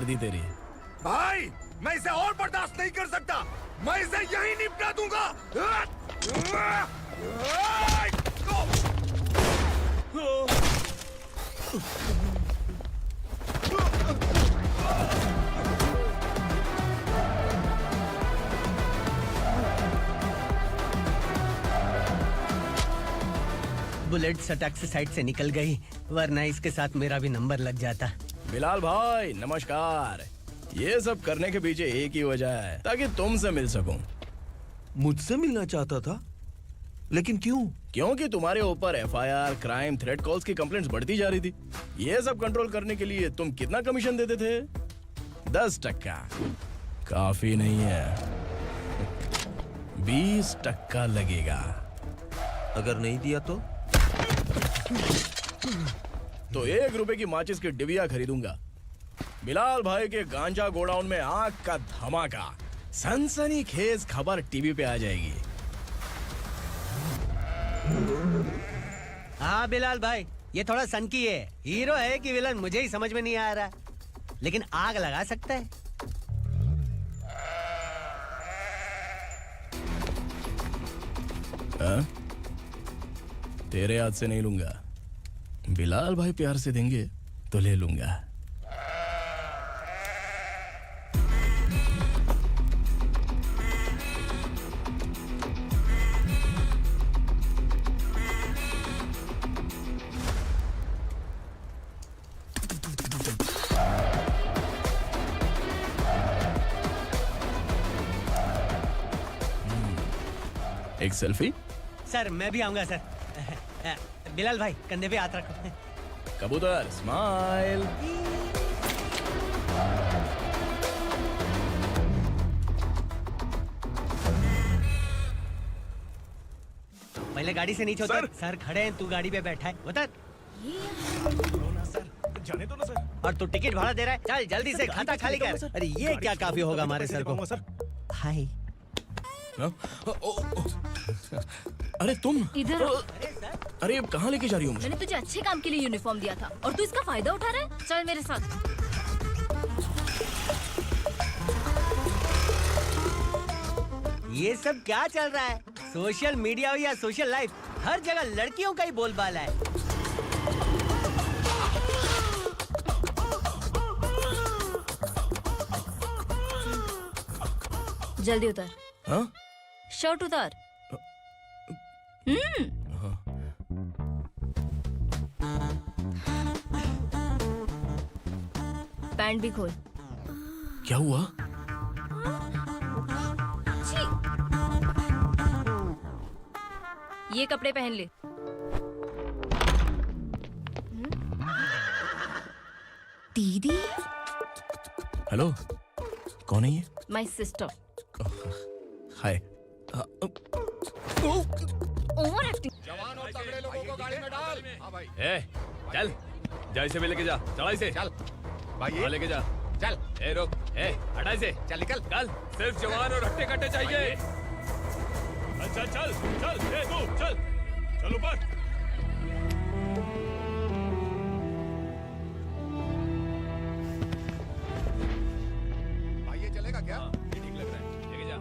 कर दी तेरी। भाई मैं इसे और बर्दाश्त नहीं कर सकता, मैं इसे यहीं निपटा दूंगा। बुलेट सटक से साइड से निकल गई, वरना इसके साथ मेरा भी नंबर लग जाता। बिलाल भाई नमस्कार। ये सब करने के पीछे एक ही वजह है, ताकि तुमसे मिल सकूं। मुझसे मिलना चाहता था, लेकिन क्यों? क्योंकि तुम्हारे ऊपर एफआईआर, क्राइम, थ्रेट कॉल्स की कंप्लेंट्स बढ़ती जा रही थी। ये सब कंट्रोल करने के लिए तुम कितना कमीशन देते थे? 10%। काफी नहीं है, 20% लगेगा। अगर नहीं दिया तो 1 रुपए की माचिस की डिबिया खरीदूंगा। बिलाल भाई के गांजा गोडाउन में आग का धमाका, सनसनीखेज खबर टीवी पे आ जाएगी। हाँ बिलाल भाई, ये थोड़ा सनकी है। हीरो है कि विलन मुझे ही समझ में नहीं आ रहा, लेकिन आग लगा सकता है। तेरे हाथ से नहीं लूंगा, बिलाल भाई प्यार से देंगे तो ले लूंगा। एक सेल्फी? सर मैं भी आऊंगा सर। बिलाल भाई कंधे पे हाथ रखो। कबूतर स्माइल। पहले गाड़ी से नीचे उतर। सर खड़े हैं, तू गाड़ी पे बैठा है, उतर। जाने दो ना सर। और तू टिकट भाड़ा दे रहा है, चल जल्दी से खाता खाली कर। अरे ये क्या काफी होगा हमारे सर को। हाय। अरे तुम इधर। अरे अब कहाँ लेके जा रही हो मुझे? मैंने तुझे अच्छे काम के लिए यूनिफॉर्म दिया था और तू इसका फायदा उठा रहा है। चल मेरे साथ। ये सब क्या चल रहा है? सोशल मीडिया हो या सोशल लाइफ, हर जगह लड़कियों का ही बोलबाला है। जल्दी उतर। हाँ? शर्ट उतार। पैंट भी खोल। क्या हुआ? छी। ये कपड़े पहन ले। दीदी। हेलो, कौन है ये? My sister. Hi. Over acting. जवान और तगड़े लोगों को गाड़ी में डाल। हाँ भाई। ए, चल जा इसे भी लेके जा, चला इसे। चल भाई, लेके जा। चल। ए रुक, ए हटा इसे। चल निकल। कल सिर्फ जवान और हट्टे कट्टे चाहिए। चल चल चल, ए तू चल, चल ऊपर। भाई ये चलेगा क्या? ये ठीक लग रहा है, लेके जा।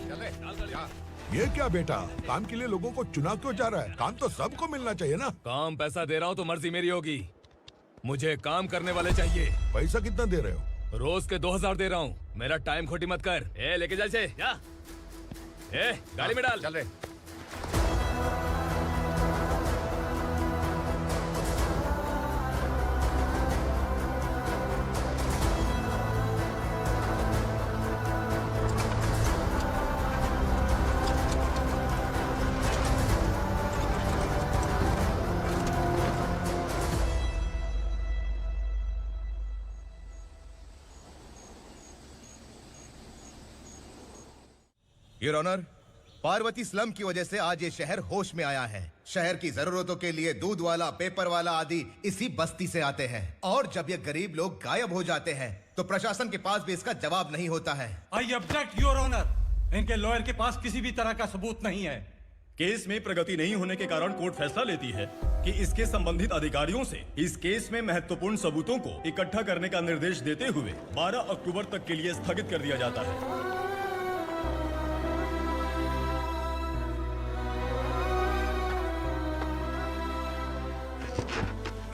चल रे। चल जा। ये क्या बेटा, काम के लिए लोगों को चुना क्यों जा रहा है? काम तो सबको मिलना चाहिए ना। काम पैसा दे रहा हूँ तो मर्जी मेरी होगी, मुझे काम करने वाले चाहिए। पैसा कितना दे रहे हो? रोज के 2000 दे रहा हूँ, मेरा टाइम खोटी मत कर। ए लेके जा इसे, जा। ए गाड़ी में डाल। चल रे। योर ऑनर, पार्वती स्लम की वजह से आज ये शहर होश में आया है। शहर की जरूरतों के लिए दूध वाला, पेपर वाला आदि इसी बस्ती से आते हैं, और जब ये गरीब लोग गायब हो जाते हैं तो प्रशासन के पास भी इसका जवाब नहीं होता है। आई ऑब्जेक्ट योर ऑनर, इनके लॉयर के पास किसी भी तरह का सबूत नहीं है। केस में प्रगति नहीं होने के कारण कोर्ट फैसला लेती है कि इसके संबंधित अधिकारियों से इस केस में महत्वपूर्ण सबूतों को इकट्ठा करने का निर्देश देते हुए 12 अक्टूबर तक के लिए स्थगित कर दिया जाता है।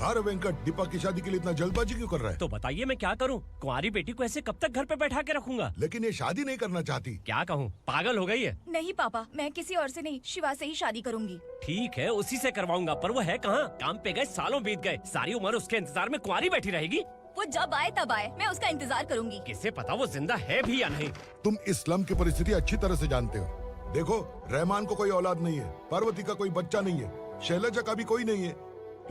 अरे वेंकट, दीपा की शादी के लिए इतना जल्दबाजी क्यों कर रहा है? तो बताइए मैं क्या करूं? कुंवारी बेटी को ऐसे कब तक घर पे बैठा के रखूंगा? लेकिन ये शादी नहीं करना चाहती। क्या कहूं, पागल हो गई है। नहीं पापा, मैं किसी और से नहीं, शिवा से ही शादी करूंगी। ठीक है, उसी से करवाऊंगा, पर वो है कहाँ? काम पे गए सालों बीत गए, सारी उम्र उसके इंतजार में कुंवारी बैठी रहेगी। वो जब आए तब आए, मैं उसका इंतजार करूंगी। किसे पता वो जिंदा है भी या नहीं। तुम इस्लाम की परिस्थिति अच्छी तरह से जानते हो। देखो, रहमान को कोई औलाद नहीं है, पार्वती का कोई बच्चा नहीं है, शैलजा का भी कोई नहीं है।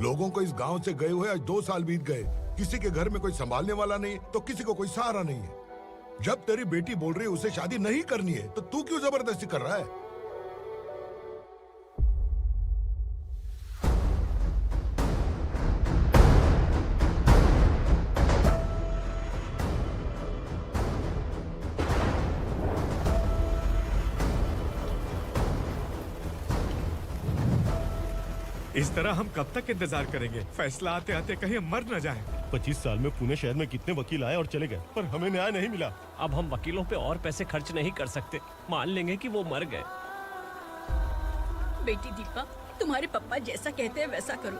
लोगों को इस गांव से गए हुए आज 2 साल बीत गए। किसी के घर में कोई संभालने वाला नहीं, तो किसी को कोई सहारा नहीं है। जब तेरी बेटी बोल रही है उसे शादी नहीं करनी है, तो तू क्यों जबरदस्ती कर रहा है? इस तरह हम कब तक इंतजार करेंगे? फैसला आते आते कहीं हम मर न जाएं। 25 साल में पुणे शहर में कितने वकील आए और चले गए, पर हमें न्याय नहीं मिला। अब हम वकीलों पे और पैसे खर्च नहीं कर सकते। मान लेंगे कि वो मर गए। बेटी दीपा, तुम्हारे पापा जैसा कहते हैं वैसा करो।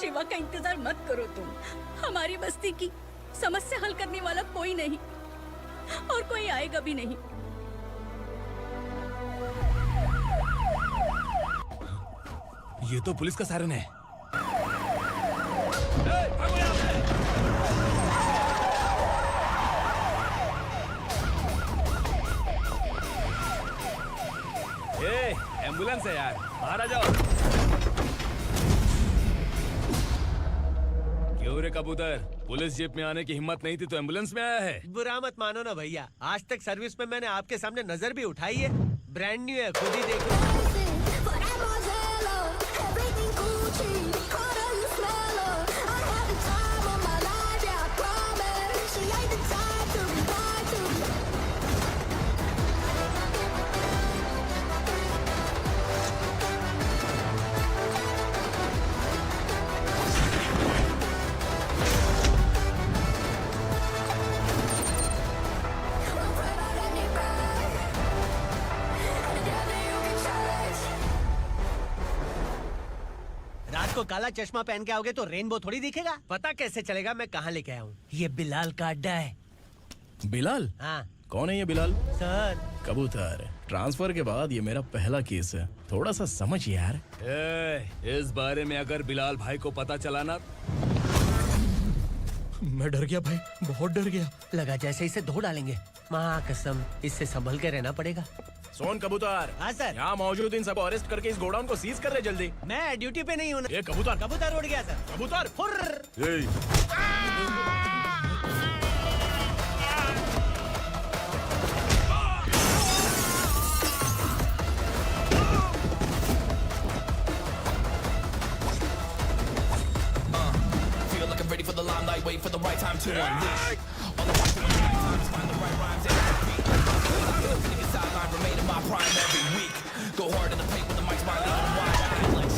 शिवा का इंतजार मत करो तुम। हमारी बस्ती की समस्या हल करने वाला कोई नहीं और कोई आएगा भी नहीं। ये तो पुलिस का सायरन है। एम्बुलेंस है यार, बाहर आ जाओ। क्यों रे कबूतर, पुलिस जीप में आने की हिम्मत नहीं थी तो एम्बुलेंस में आया है? बुरा मत मानो ना भैया, आज तक सर्विस में मैंने आपके सामने नजर भी उठाई है। ब्रांड न्यू है, खुद ही देखो। को काला चश्मा पहन के आओगे तो रेनबो थोड़ी दिखेगा। पता कैसे चलेगा मैं कहाँ लेके आया हूँ? ये बिलाल का अड्डा है। बिलाल? हाँ कौन है ये बिलाल? सर। कबूतर, ट्रांसफर के बाद ये मेरा पहला केस है, थोड़ा सा समझ यार। इस बारे में अगर बिलाल भाई को पता चला ना। मैं डर गया भाई, बहुत डर गया। लगा जैसे इसे धो डालेंगे। माँ कसम, इससे संभल के रहना पड़ेगा। सोन कबूतर। हाँ सर। यहाँ मौजूद इन सबको अरेस्ट करके इस गोडाउन को सीज कर रहे जल्दी। मैं ड्यूटी पे नहीं हूँ। ये कबूतर। कबूतर उड़ गया सर। कबूतर। Ready for the limelight, wait for the right time to unleash. All I want to do is find the right rhymes and beat. Sitting a sideline, remain in my prime every week. Go hard in the paint with the mic's my leading wide. I feel like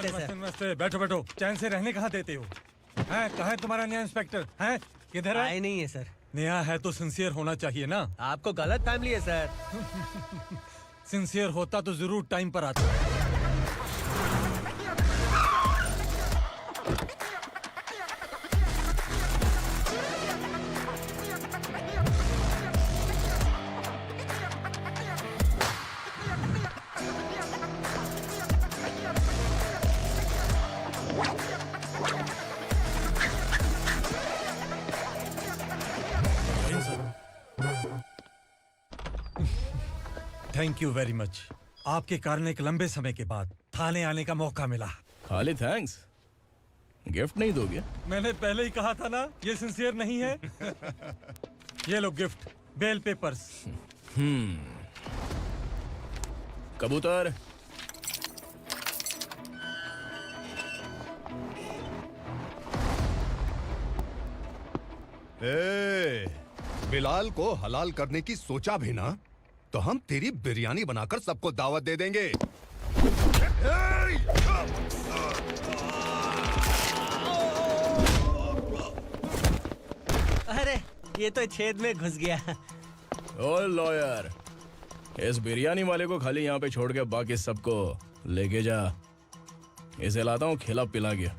नमस्ते sir. नमस्ते। बैठो बैठो, चैन से रहने कहाँ देते हो? हैं, कहाँ है तुम्हारा नया इंस्पेक्टर? हैं, किधर है? आए नहीं है सर। नया है तो सिंसियर होना चाहिए ना। आपको गलत फैमिली है सर। सिंसियर होता तो जरूर टाइम पर आता। Thank you very much. आपके कारण एक लंबे समय के बाद थाने आने का मौका मिला। खाली थैंक्स, गिफ्ट नहीं दोगे? मैंने पहले ही कहा था ना, ये सिंसियर नहीं है। ये लो गिफ्ट, बेल पेपर्स। कबूतर, बिलाल को हलाल करने की सोचा भी ना, तो हम तेरी बिरयानी बनाकर सबको दावत दे देंगे। अरे ये तो छेद में घुस गया। ओ लॉयर, इस बिरयानी वाले को खाली यहाँ पे छोड़ के बाकी सबको लेके जा। इसे लाता हूँ खिला पिला के।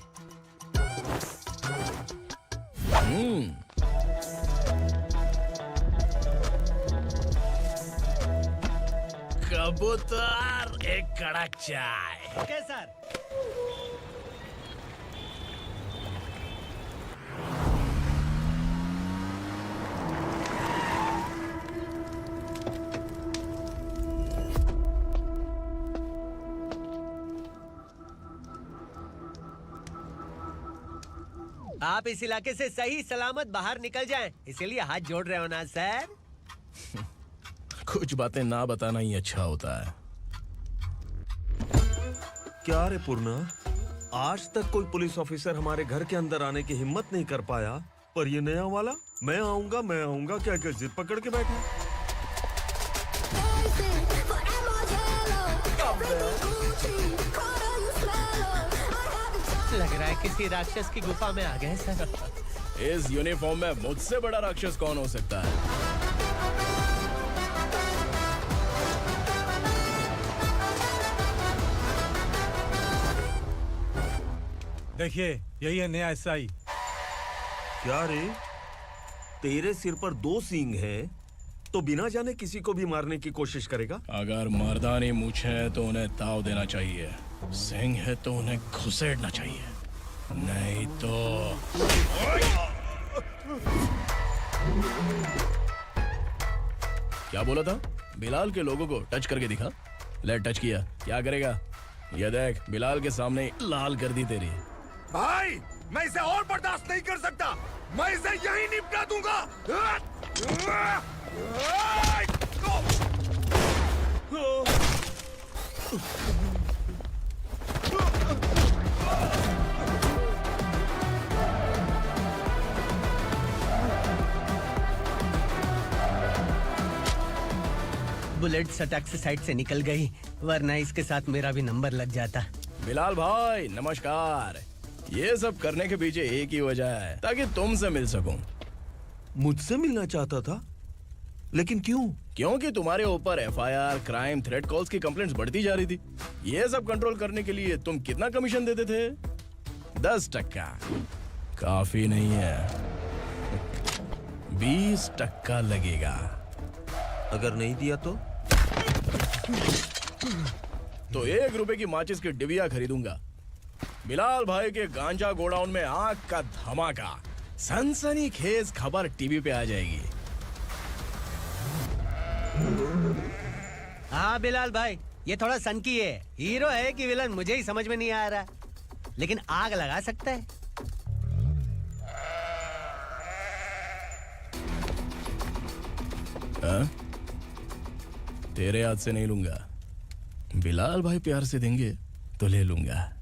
कबूतर, एक कड़क चाय। Okay sir. आप इस इलाके से सही सलामत बाहर निकल जाएं, इसीलिए हाथ जोड़ रहे हो ना सर। कुछ बातें ना बताना ही अच्छा होता है। क्या रे पूर्णा, आज तक कोई पुलिस ऑफिसर हमारे घर के अंदर आने की हिम्मत नहीं कर पाया, पर ये नया वाला मैं आऊंगा क्या क्या जिद पकड़ के बैठा। लग रहा है किसी राक्षस की गुफा में आ गए सर। इस यूनिफॉर्म में मुझसे बड़ा राक्षस कौन हो सकता है? देखिए, यही है नया एसआई। क्या रे, तेरे सिर पर 2 सींग हैं, तो बिना जाने किसी को भी मारने की कोशिश करेगा? अगर मर्दानी मूछें हैं तो उन्हें ताव देना चाहिए, सिंह है तो उन्हें घुसेड़ना चाहिए, नहीं तो। क्या बोला था? बिलाल के लोगों को टच करके दिखा। ले टच किया, क्या करेगा? ये देख, बिलाल के सामने लाल कर दी तेरी। भाई, मैं इसे और बर्दाश्त नहीं कर सकता। मैं इसे यहीं निपटा दूंगा। बुलेट सटक से साइड से निकल गई, वरना इसके साथ मेरा भी नंबर लग जाता। बिलाल भाई नमस्कार। ये सब करने के पीछे एक ही वजह है, ताकि तुमसे मिल सकूं। मुझसे मिलना चाहता था, लेकिन क्यों? क्योंकि तुम्हारे ऊपर एफआईआर, क्राइम, थ्रेट कॉल्स की कंप्लेंट्स बढ़ती जा रही थी। ये सब कंट्रोल करने के लिए तुम कितना कमीशन देते थे? 10%। काफी नहीं है, 20% लगेगा। अगर नहीं दिया तो 1 रुपए की माचिस की डिबिया खरीदूंगा। बिलाल भाई के गांजा गोडाउन में आग का धमाका, सनसनीखेज खबर टीवी पे आ जाएगी। हाँ बिलाल भाई, ये थोड़ा सनकी है। हीरो है कि विलन मुझे ही समझ में नहीं आ रहा, लेकिन आग लगा सकता है। हाँ? तेरे हाथ से नहीं लूंगा, बिलाल भाई प्यार से देंगे तो ले लूंगा।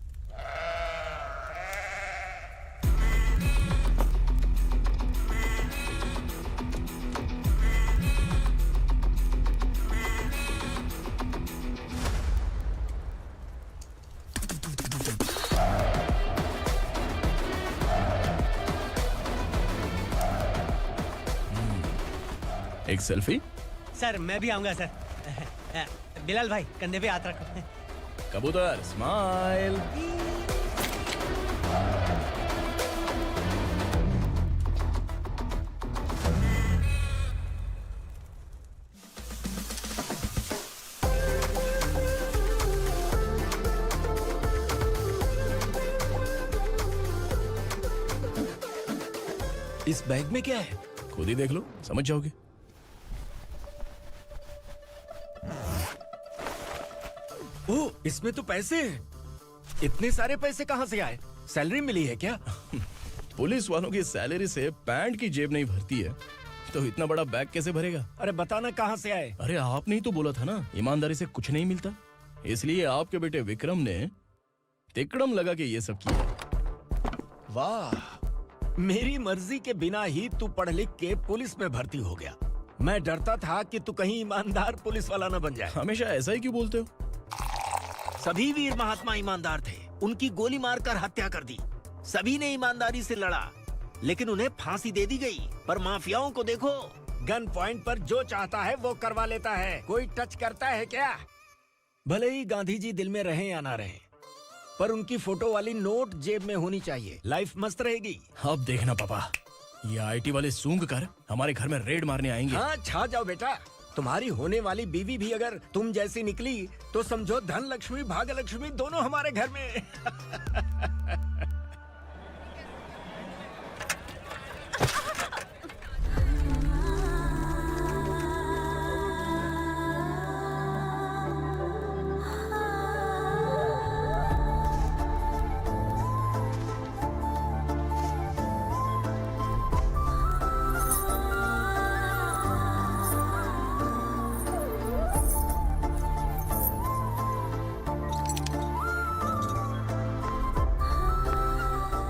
एक सेल्फी? सर मैं भी आऊंगा सर। बिलाल भाई कंधे पे हाथ रखो। कबूतर स्माइल। इस बैग में क्या है? खुद ही देख लो, समझ जाओगे। ओह, इसमें तो पैसे हैं। इतने सारे पैसे कहाँ से आए? सैलरी मिली है क्या? पुलिस वालों की सैलरी से पैंट की जेब नहीं भरती है, तो इतना बड़ा बैग कैसे भरेगा? अरे बताना कहाँ से आए? अरे आपने ही तो बोला था ना, ईमानदारी से कुछ नहीं मिलता। इसलिए आपके बेटे विक्रम ने तिकड़म लगा के ये सब किया। वाह, मेरी मर्जी के बिना ही तू पढ़ लिख के पुलिस में भर्ती हो गया। मैं डरता था कि तू कहीं ईमानदार पुलिस वाला न बन जाए। हमेशा ऐसा ही क्यों बोलते हो? सभी वीर महात्मा ईमानदार थे, उनकी गोली मारकर हत्या कर दी। सभी ने ईमानदारी से लड़ा, लेकिन उन्हें फांसी दे दी गई। पर माफियाओं को देखो, गन पॉइंट पर जो चाहता है वो करवा लेता है। कोई टच करता है क्या? भले ही गांधी जी दिल में रहे या ना रहे, पर उनकी फोटो वाली नोट जेब में होनी चाहिए। लाइफ मस्त रहेगी। अब देखना पापा, ये आईटी वाले सूंघ कर हमारे घर में रेड मारने आएंगे। हाँ, छा जाओ बेटा। तुम्हारी होने वाली बीवी भी अगर तुम जैसी निकली तो समझो धन लक्ष्मी भाग्य लक्ष्मी दोनों हमारे घर में।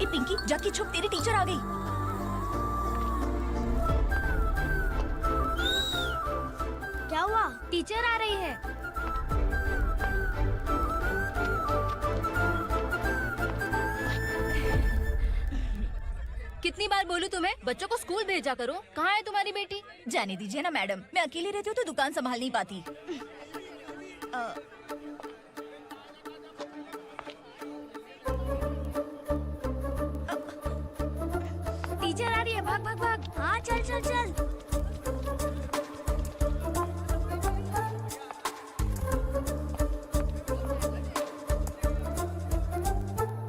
पिंकी जाके छुप, तेरी टीचर आ गई। क्या हुआ? टीचर आ रही है। कितनी बार बोलूं तुम्हें, बच्चों को स्कूल भेजा करो। कहाँ है तुम्हारी बेटी? जाने दीजिए ना मैडम, मैं अकेली रहती हूँ तो दुकान संभाल नहीं पाती। टीचर आ रही है, भाग भाग भाग। हाँ चल चल चल।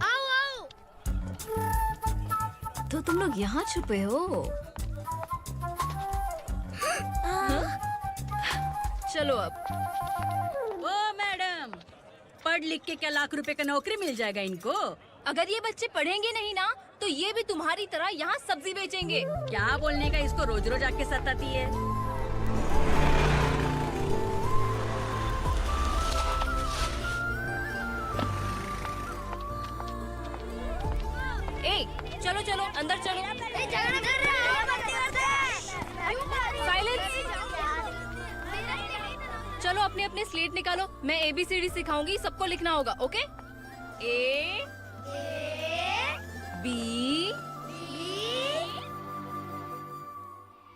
आओ आओ। तो तुम लोग यहाँ छुपे हो? चलो अब। ओ मैडम, पढ़ लिख के क्या लाख रुपए का नौकरी मिल जाएगा इनको? अगर ये बच्चे पढ़ेंगे नहीं ना, तो ये भी तुम्हारी तरह यहाँ सब्जी बेचेंगे। क्या बोलने का, इसको रोज रोज आके सताती है। ए, चलो चलो अंदर चलो। साइलेंस। चलो अपने अपने स्लेट निकालो, मैं ABCD सिखाऊंगी, सबको लिखना होगा। ओके? A B।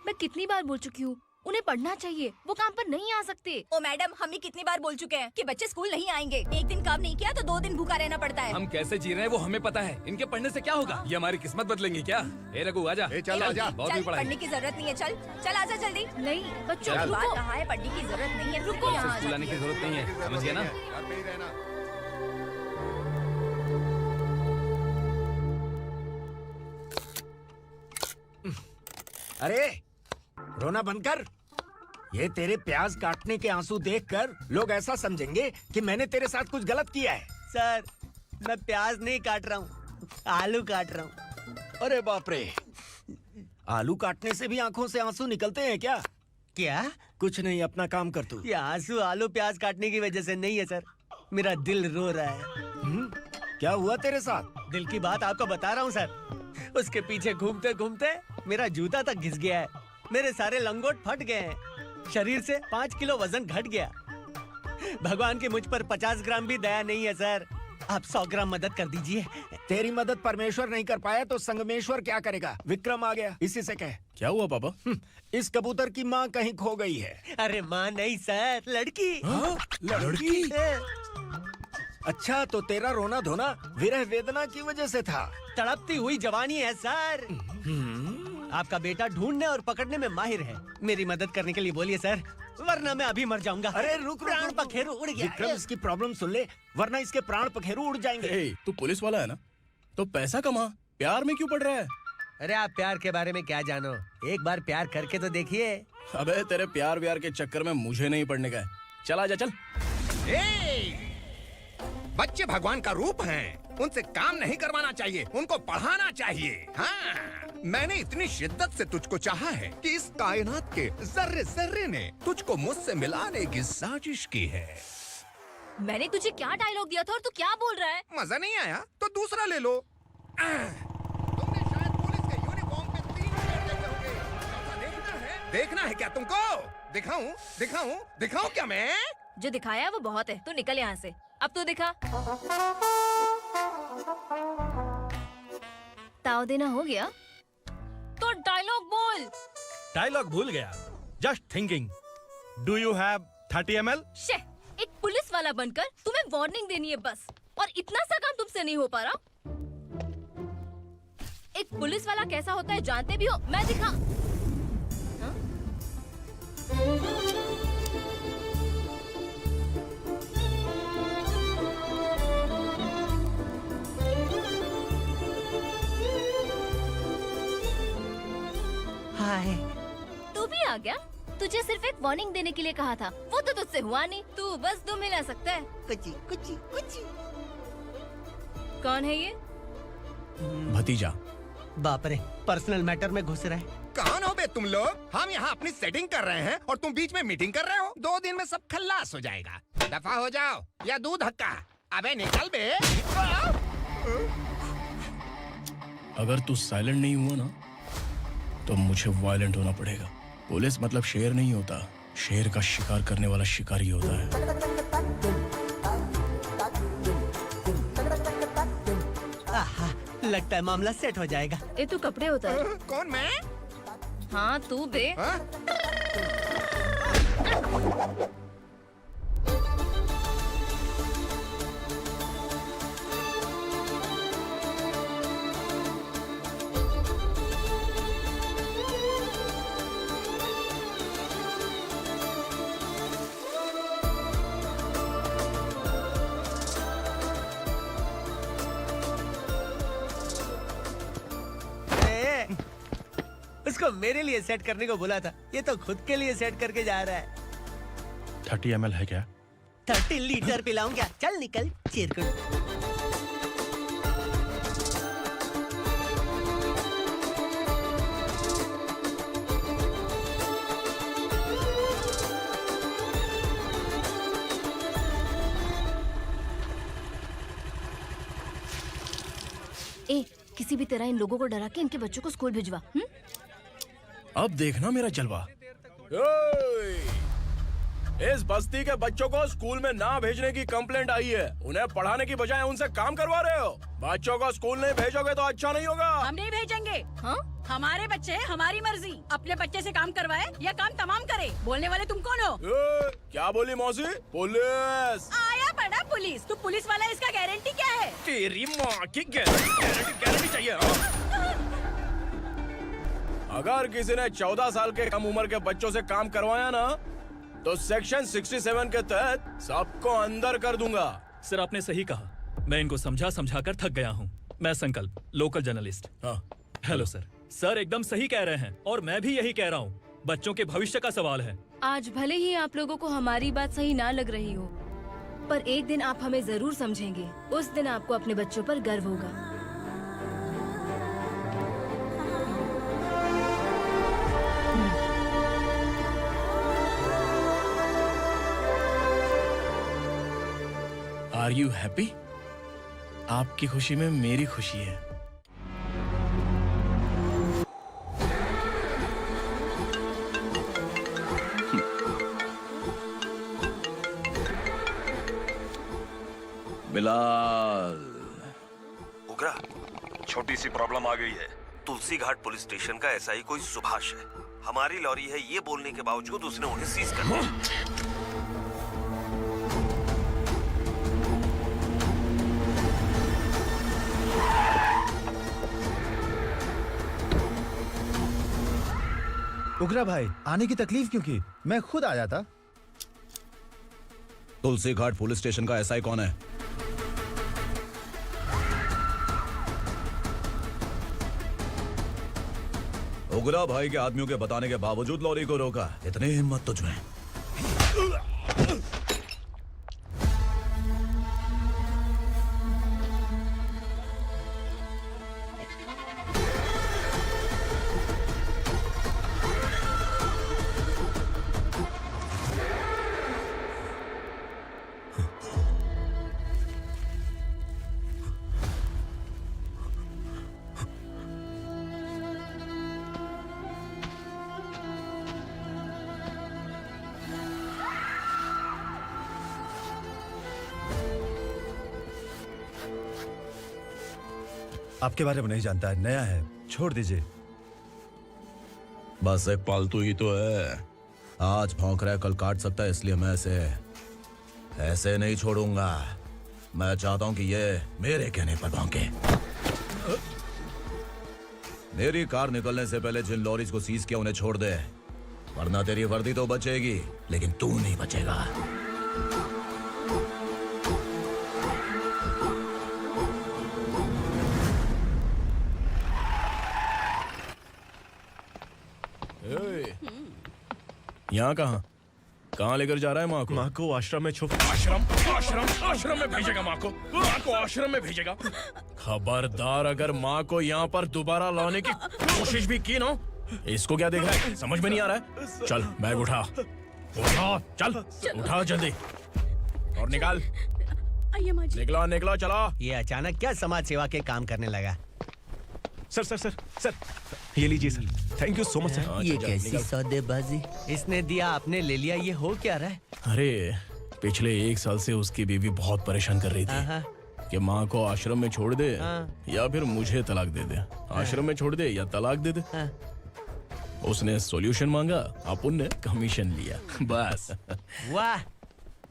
मैं कितनी बार बोल चुकी हूँ, उन्हें पढ़ना चाहिए, वो काम पर नहीं आ सकते। ओ मैडम, हम भी कितनी बार बोल चुके हैं कि बच्चे स्कूल नहीं आएंगे। एक दिन काम नहीं किया तो 2 दिन भूखा रहना पड़ता है। हम कैसे जी रहे हैं वो हमें पता है, इनके पढ़ने से क्या होगा? ये हमारी किस्मत बदलेंगे क्या? ए रघु आजा। चल आजा। बहुत भी पढ़ाई। पढ़ने की जरूरत नहीं है, चल चल आजा जल्दी। नहीं बच्चों, रुको। कहा है पढ़ने की जरूरत नहीं है, रुको। यहाँ स्कूल आने की जरूरत नहीं है, समझ गया ना? घर पे ही रहना। अरे रोना बंद कर। ये तेरे प्याज काटने के आंसू देखकर लोग ऐसा समझेंगे कि मैंने तेरे साथ कुछ गलत किया है। सर मैं प्याज नहीं काट रहा हूँ, आलू काट रहा हूँ। अरे बाप रे, आलू काटने से भी आंखों से आंसू निकलते हैं क्या? क्या? कुछ नहीं, अपना काम कर तू। ये आंसू आलू प्याज काटने की वजह से नहीं है सर, मेरा दिल रो रहा है। क्या हुआ तेरे साथ? दिल की बात आपको बता रहा हूँ सर। उसके पीछे घूमते घूमते मेरा जूता तक घिस गया है, मेरे सारे लंगोट फट गए हैं, शरीर से 5 किलो वजन घट गया। भगवान की मुझ पर 50 ग्राम भी दया नहीं है सर। आप 100 ग्राम मदद कर दीजिए। तेरी मदद परमेश्वर नहीं कर पाया तो संगमेश्वर क्या करेगा? विक्रम आ गया, इसी से कह। क्या हुआ पापा? इस कबूतर की माँ कहीं खो गई है। अरे माँ नहीं सर, लड़की। लड़की? अच्छा, तो तेरा रोना धोना विरह वेदना की वजह से था। तड़पती हुई जवानी है सर। आपका बेटा ढूंढने और पकड़ने में माहिर है। मेरी मदद करने के लिए बोलिए सर, वरना मैं अभी मर जाऊंगा। अरे रुक, प्राण पखेरु उड़ गया। विक्रम, इसकी प्रॉब्लम सुन ले, वरना इसके प्राण पखेरु उड़ जाएंगे। ए, तू पुलिस वाला है ना, तो पैसा कमा, प्यार में क्यों पड़ रहा है? अरे आप प्यार के बारे में क्या जानो, एक बार प्यार करके तो देखिए। अबे तेरे प्यार व्यार के चक्कर में मुझे नहीं पड़ने का है। चल आजा चल। बच्चे भगवान का रूप हैं, उनसे काम नहीं करवाना चाहिए, उनको पढ़ाना चाहिए। हाँ, मैंने इतनी शिद्दत से तुझको चाहा है कि इस कायनात के जर्रे जर्रे ने तुझको मुझसे मिलाने की साजिश की है। मैंने तुझे क्या डायलॉग दिया था और तू क्या बोल रहा है? मजा नहीं आया तो दूसरा ले लो। तुमने शायद पुलिस के यूनिफॉर्म पे 3 शेर देखे होंगे। देखना है क्या तुमको? दिखाऊं दिखाऊं दिखाऊं क्या मैं? जो दिखाया है वो बहुत है, तू निकल यहाँ से। अब तू दिखा। ताव देना हो गया तो डायलॉग बोल। डायलॉग भूल गया। Just thinking, do you have 30 ml? शे, एक पुलिस वाला बनकर तुम्हें वार्निंग देनी है बस, और इतना सा काम तुमसे नहीं हो पा रहा। एक पुलिस वाला कैसा होता है जानते भी हो? मैं दिखा। हाँ? हाय, तू भी आ गया? तुझे सिर्फ एक वार्निंग देने के लिए कहा था, वो तो तुझसे हुआ नहीं। तू बस दुम हिला सकता है। कुची कुची कुची। कौन है ये? भतीजा। बाप रे, पर्सनल मैटर में घुस रहे। कौन हो बे तुम लोग? हम यहाँ अपनी सेटिंग कर रहे हैं और तुम बीच में मीटिंग कर रहे हो। 2 दिन में सब खल्लास हो जाएगा। दफा हो जाओ या दूध हक्का। अबे निकल बे। अगर तू साइलेंट नहीं हुआ ना तो मुझे वायलेंट होना पड़ेगा। पुलिस मतलब शेर नहीं होता, शेर का शिकार करने वाला शिकारी होता है। आहा, लगता है मामला सेट हो जाएगा। ये तू कपड़े उतार। कौन मैं? हाँ तू बे। हाँ? उसको मेरे लिए सेट करने को बोला था, ये तो खुद के लिए सेट करके जा रहा है। 30 ml है क्या? 30 लीटर पिलाऊं क्या? चल निकल चिरकुट। ए, किसी भी तरह इन लोगों को डरा के इनके बच्चों को स्कूल भिजवा। अब देखना मेरा जलवा। इस बस्ती के बच्चों को स्कूल में ना भेजने की कंप्लेंट आई है। उन्हें पढ़ाने की बजाय उनसे काम करवा रहे हो। बच्चों को स्कूल नहीं भेजोगे तो अच्छा नहीं होगा। हम नहीं भेजेंगे। हाँ? हमारे बच्चे हमारी मर्जी। अपने बच्चे से काम करवाए या काम तमाम करे। बोलने वाले तुम कौन हो? क्या बोली मौसी? पुलिस आया पड़ा पुलिस। तू पुलिस वाला, इसका गारंटी क्या है? तेरी माँ की गारंटी चाहिए। अगर किसी ने 14 साल के कम उम्र के बच्चों से काम करवाया ना तो सेक्शन 67 के तहत सबको अंदर कर दूंगा। सर आपने सही कहा। मैं इनको समझा कर थक गया हूँ। मैं संकल्प, लोकल जर्नलिस्ट। हाँ। Hello sir. सर एकदम सही कह रहे हैं और मैं भी यही कह रहा हूँ। बच्चों के भविष्य का सवाल है। आज भले ही आप लोगों को हमारी बात सही ना लग रही हो, पर एक दिन आप हमें जरूर समझेंगे। उस दिन आपको अपने बच्चों पर गर्व होगा। Are you happy? आपकी खुशी में मेरी खुशी है। बिलाल। उगरा, छोटी सी प्रॉब्लम आ गई है। तुलसी घाट पुलिस स्टेशन का एसआई कोई सुभाष है। हमारी लॉरी है ये बोलने के बावजूद उसने उन्हें सीज कर दिया। उगरा भाई, आने की तकलीफ क्यों की? मैं खुद आ जाता। तुलसी घाट पुलिस स्टेशन का एसआई कौन है? उगरा भाई के आदमियों के बताने के बावजूद लॉरी को रोका। इतनी हिम्मत तुझमें? आपके बारे में नहीं जानता है, नया है, छोड़ दीजिए। बस एक पालतू ही तो है। आज भौंक रहा है, कल काट सकता है, इसलिए मैं ऐसे नहीं छोड़ूंगा। मैं चाहता हूं कि ये मेरे कहने पर भौंके। मेरी कार निकलने से पहले जिन लॉरीज को सीज किया उन्हें छोड़ दे, वरना तेरी वर्दी तो बचेगी लेकिन तू नहीं बचेगा। यहाँ कहाँ लेकर जा रहा है माँ को? माँ को आश्रम में छुप। आश्रम में भेजेगा माँ को आश्रम में भेजेगा। खबरदार, अगर माँ को यहाँ पर दोबारा लाने की कोशिश भी की ना, इसको क्या देख रहा है? समझ में नहीं आ रहा है? चल बैग उठा, चल उठा जल्दी और निकाल। आइए माँ जी। निकला चला। ये अचानक क्या समाज सेवा के काम करने लगा? सर, ये लीजिए sir. Thank you so much sir. ये कैसी सौदेबाजी? इसने दिया, आपने ले लिया, ये हो क्या रहा है? अरे पिछले 1 साल से उसकी बीवी बहुत परेशान कर रही थी कि माँ को आश्रम में छोड़ दे या फिर मुझे तलाक दे दे। आश्रम में छोड़ दे या तलाक दे दे। उसने सॉल्यूशन मांगा, अपन ने कमीशन लिया, बस। वाह,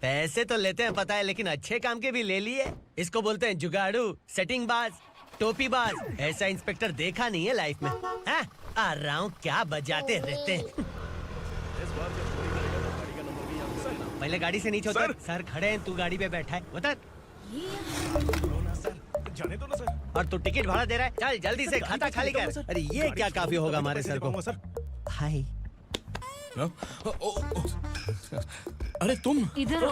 पैसे तो लेते हैं पता है, लेकिन अच्छे काम के भी ले लिए। इसको बोलते हैं जुगाड़ू, सेटिंग बाज, टोपी बाज। ऐसा इंस्पेक्टर देखा नहीं है लाइफ में। हाँ? आ रहा हूँ, क्या बजाते रहते हैं। पहले गाड़ी से नीचे उतर। सर खड़े हैं, तू गाड़ी पे बैठा है, उतर। जाने दो ना सर। और तू टिकट भाड़ा दे रहा है? चल जल्दी से खाता खाली कर। अरे ये क्या काफी होगा हमारे सर को? हाय। अरे तुम इधर।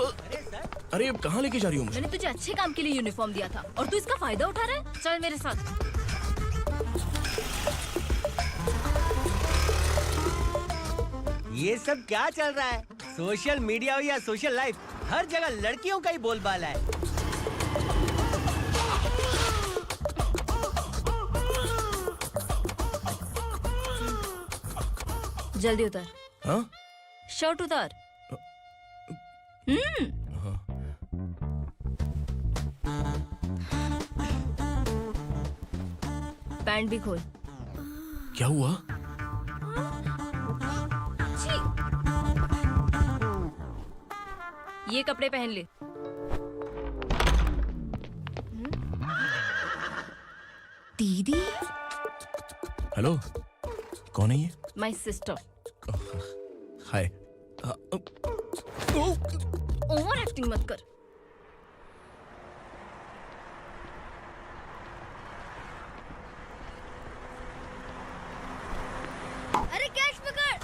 अरे अब कहाँ लेके जा रही हो मुझे? मैंने तुझे अच्छे काम के लिए यूनिफॉर्म दिया था और तू इसका फायदा उठा रहा है। चल मेरे साथ। ये सब क्या चल रहा है? सोशल मीडिया हो या सोशल लाइफ, हर जगह लड़कियों का ही बोलबाला है। जल्दी उतर। हाँ? शर्ट उतार। पैंट भी खोल। क्या हुआ? छी। ये कपड़े पहन ले। दीदी। हेलो, कौन है ये? My sister. Hi. Over acting मत कर। अरे कैच पकड़।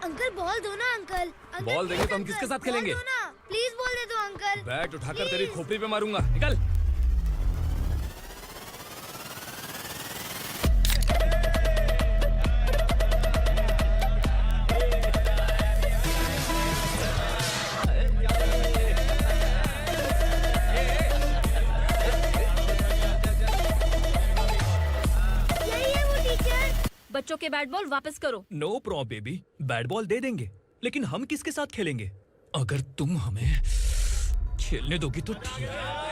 अंकल बॉल दो ना अंकल। बॉल देंगे तो हम किसके साथ खेलेंगे? प्लीज बॉल दे दो अंकल। बैट उठाकर तेरी खोपड़ी पे मारूंगा, निकल। बच्चों के बैट बॉल वापस करो। No problem baby, bat ball दे देंगे, लेकिन हम किसके साथ खेलेंगे? अगर तुम हमें खेलने दोगी तो ठीक है।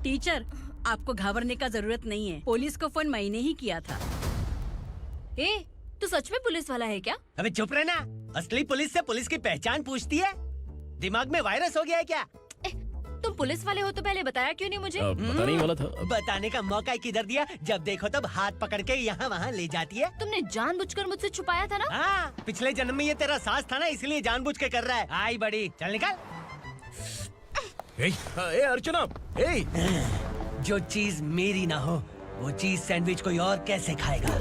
टीचर, आपको घबराने का जरूरत नहीं है। पुलिस को फोन मैंने ही किया था। ए, तू सच में पुलिस वाला है क्या? अबे चुप रहना। असली पुलिस से पुलिस की पहचान पूछती है? दिमाग में वायरस हो गया है क्या? तुम पुलिस वाले हो तो पहले बताया क्यों नहीं मुझे? बताने ही वाला था। बताने का मौका किधर दिया? जब देखो तब हाथ पकड़ के यहाँ वहाँ ले जाती है। तुमने जानबूझकर मुझसे छुपाया था ना? हाँ, पिछले जन्म में ये तेरा सास था ना, इसलिए जानबूझ के कर रहा है। आई बड़ी, चल निकल। ए अर्चना, ए! जो चीज मेरी ना हो, वो चीज सैंडविच कोई और कैसे खाएगा?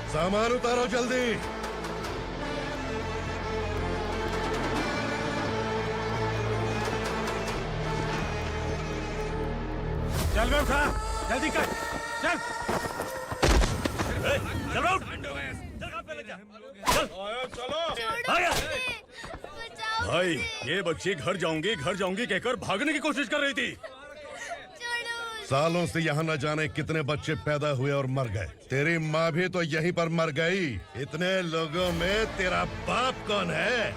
सामान उतारो जल्दी। चल बे उठा, जल्दी कर, चल। चल उठ। चलो। आया। भाई, ये बच्ची घर जाऊंगी कहकर भागने की कोशिश कर रही थी। सालों से यहाँ न जाने कितने बच्चे पैदा हुए और मर गए। तेरी माँ भी तो यहीं पर मर गई। इतने लोगों में तेरा बाप कौन है?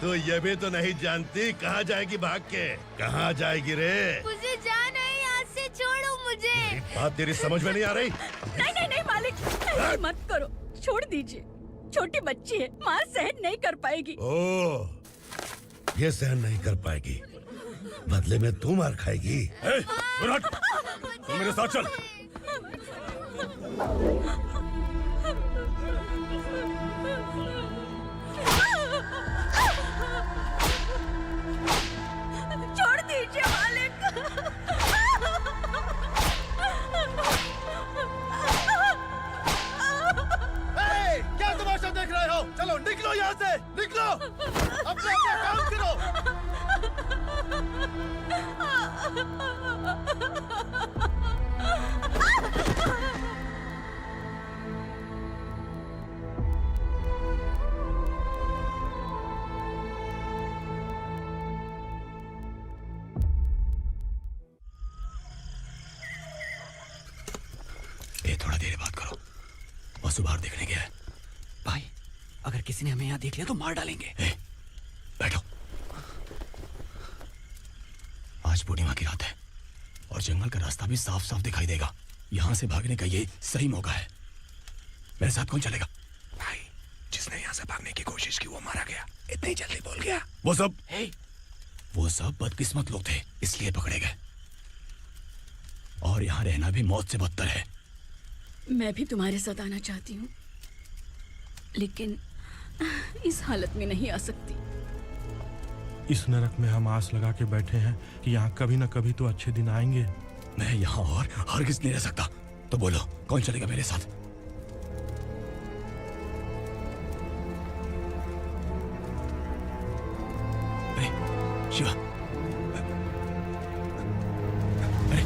तो ये भी तो नहीं जानती कहाँ जाएगी भाग के? कहाँ जाएगी रे? मुझे जाना है यहाँ से, छोड़ो मुझे। बात तेरी समझ में नहीं आ रही? नहीं मालिक, ऐसे मत करो, छोड़ दीजिए। छोटी बच्ची है, माँ सहन नहीं कर पाएगी। ओह, ये सहन नहीं कर पाएगी, बदले में तू मार खाएगी। तू मेरे साथ चल। छोड़ दीजिए मालिक। क्या तमाशा देख रहे हो? चलो निकलो यहाँ से, निकलो। अपना अपना काम करो। ये थोड़ा देर बात करो। बसु बाहर देखने गया है। भाई, अगर किसी ने हमें यहाँ देख लिया तो मार डालेंगे। बैठो। आज पूर्णिमा की रात है और जंगल का रास्ता भी साफ साफ दिखाई देगा। यहाँ से भागने का ये सही मौका है। मेरे साथ कौन चलेगा? भाई, जिसने यहाँ से भागने की कोशिश की वो मारा गया। इतनी जल्दी बोल गया। वो सब बदकिस्मत लोग थे, इसलिए पकड़े गए। और यहाँ रहना भी मौत से बदतर है। मैं भी तुम्हारे साथ आना चाहती हूँ, लेकिन इस हालत में नहीं आ सकती। इस नरक में हम आस लगा के बैठे हैं कि यहाँ कभी न कभी तो अच्छे दिन आएंगे। मैं यहाँ और हरगिज़ नहीं रह सकता। तो बोलो, कौन चलेगा मेरे साथ? अरे शिवा, अरे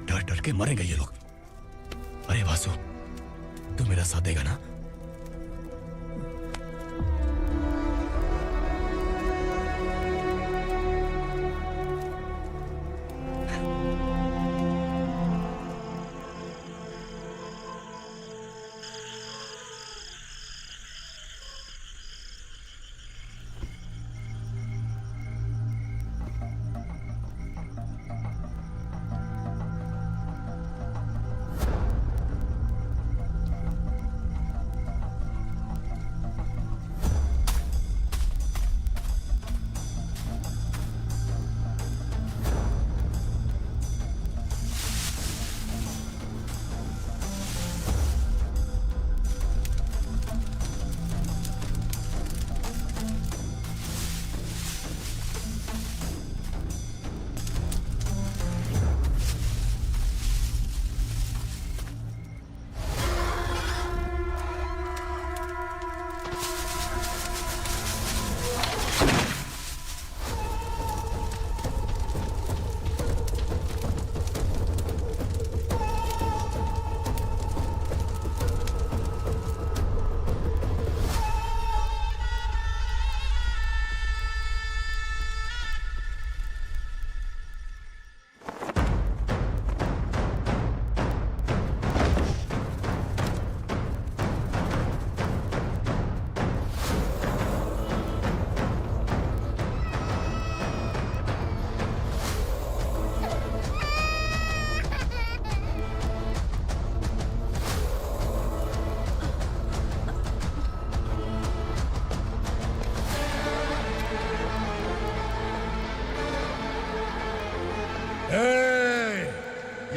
डर डर के मरेंगे ये लोग। अरे वासु, तू मेरा साथ देगा ना?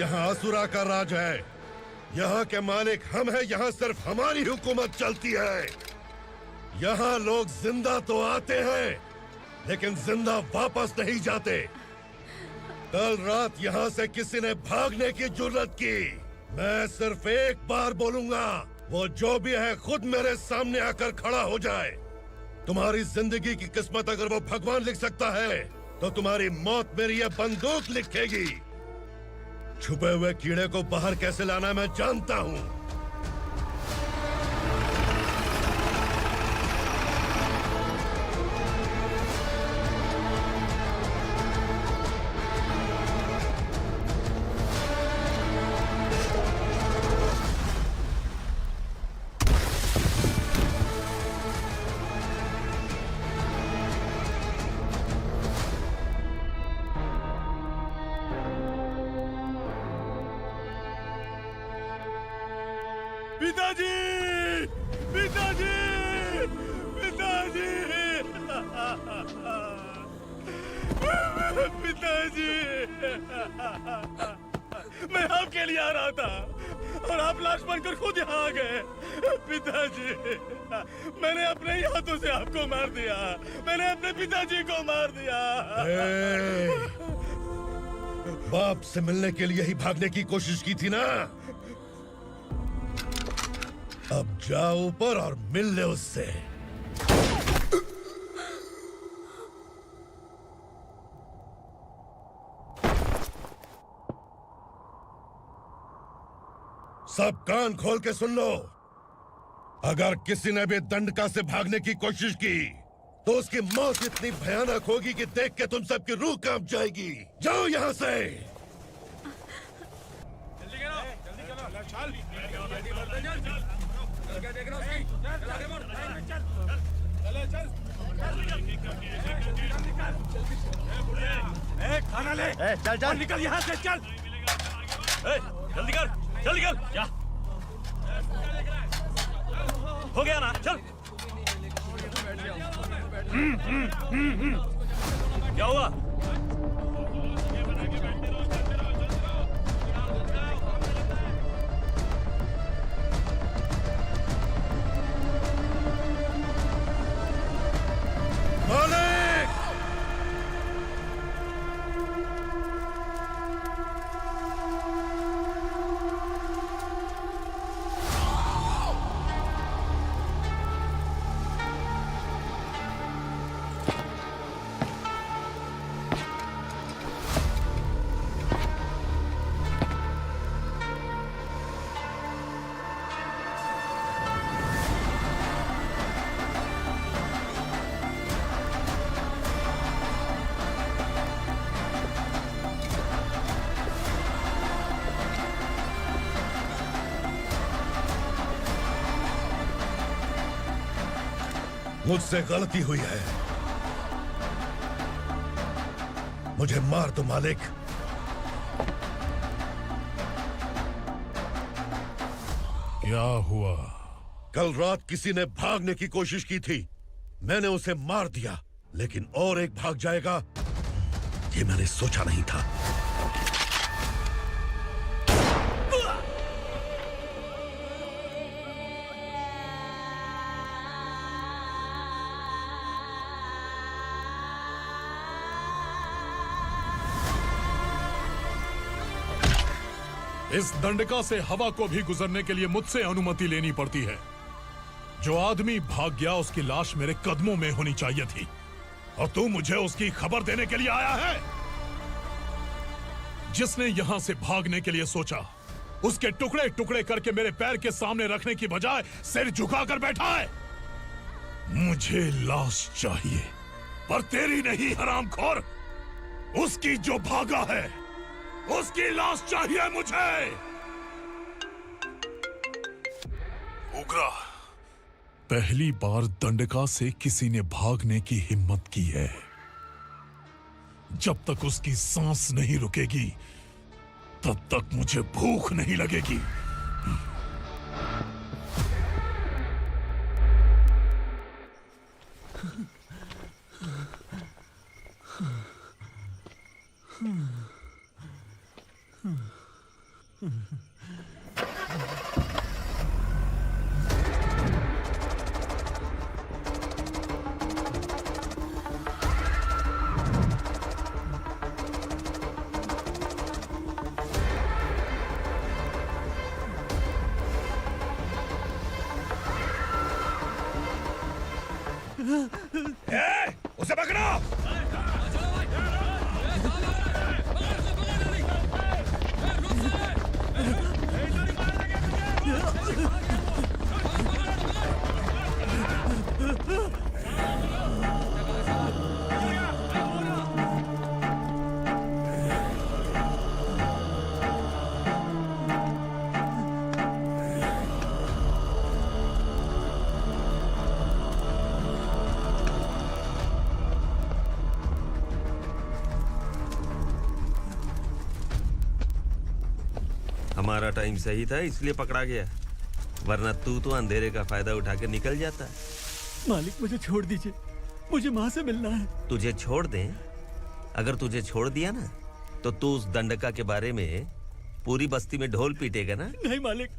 यहाँ असुरा का राज है। यहाँ के मालिक हम हैं। यहाँ सिर्फ हमारी हुकूमत चलती है। यहाँ लोग जिंदा तो आते हैं, लेकिन जिंदा वापस नहीं जाते। कल रात यहाँ से किसी ने भागने की जुर्रत की। मैं सिर्फ एक बार बोलूंगा, वो जो भी है खुद मेरे सामने आकर खड़ा हो जाए। तुम्हारी जिंदगी की किस्मत अगर वो भगवान लिख सकता है, तो तुम्हारी मौत मेरी ये बंदूक लिखेगी। छुपे हुए कीड़े को बाहर कैसे लाना मैं जानता हूँ। पिताजी! पिताजी! पिताजी! पिताजी! मैं आपके लिए आ रहा था और आप लाश बनकर खुद यहाँ आ गए। पिताजी, मैंने अपने ही हाथों से आपको मार दिया। मैंने अपने पिताजी को मार दिया। बाप से मिलने के लिए ही भागने की कोशिश की थी ना? अब जा ऊपर और मिल ले उससे। सब कान खोल के सुन लो। अगर किसी ने भी दंडका से भागने की कोशिश की तो उसकी मौत इतनी भयानक होगी कि देख के तुम सबकी रूह कांप जाएगी। जाओ यहाँ से। खाना ले। चल चल निकल यहाँ से, चल। जल्दी कर, जल्दी कर। क्या हो गया ना? चल। क्या हुआ? मुझसे गलती हुई है, मुझे मार दो मालिक। क्या हुआ? कल रात किसी ने भागने की कोशिश की थी, मैंने उसे मार दिया, लेकिन और एक भाग जाएगा ये मैंने सोचा नहीं था। इस दंडका से हवा को भी गुजरने के लिए मुझसे अनुमति लेनी पड़ती है। जो आदमी भाग गया उसकी लाश मेरे कदमों में होनी चाहिए थी, और तू मुझे उसकी खबर देने के लिए आया है। जिसने यहां से भागने के लिए सोचा, उसके टुकड़े टुकड़े करके मेरे पैर के सामने रखने की बजाय सिर झुकाकर बैठा है। मुझे लाश चाहिए, पर तेरी नहीं हरामखोर, उसकी जो भागा है उसकी लाश चाहिए मुझे। उग्रा, पहली बार दंडका से किसी ने भागने की हिम्मत की है। जब तक उसकी सांस नहीं रुकेगी तब तक मुझे भूख नहीं लगेगी। उसे पकड़ो। हमारा टाइम सही था इसलिए पकड़ा गया, वरना तू तो अंधेरे का फायदा उठा के निकल जाता। मालिक मुझे छोड़ दीजिए, मुझे माँ से मिलना है। तुझे छोड़ दें? अगर तुझे छोड़ दिया ना तो तू उस दंडका के बारे में पूरी बस्ती में ढोल पीटेगा ना। नहीं मालिक,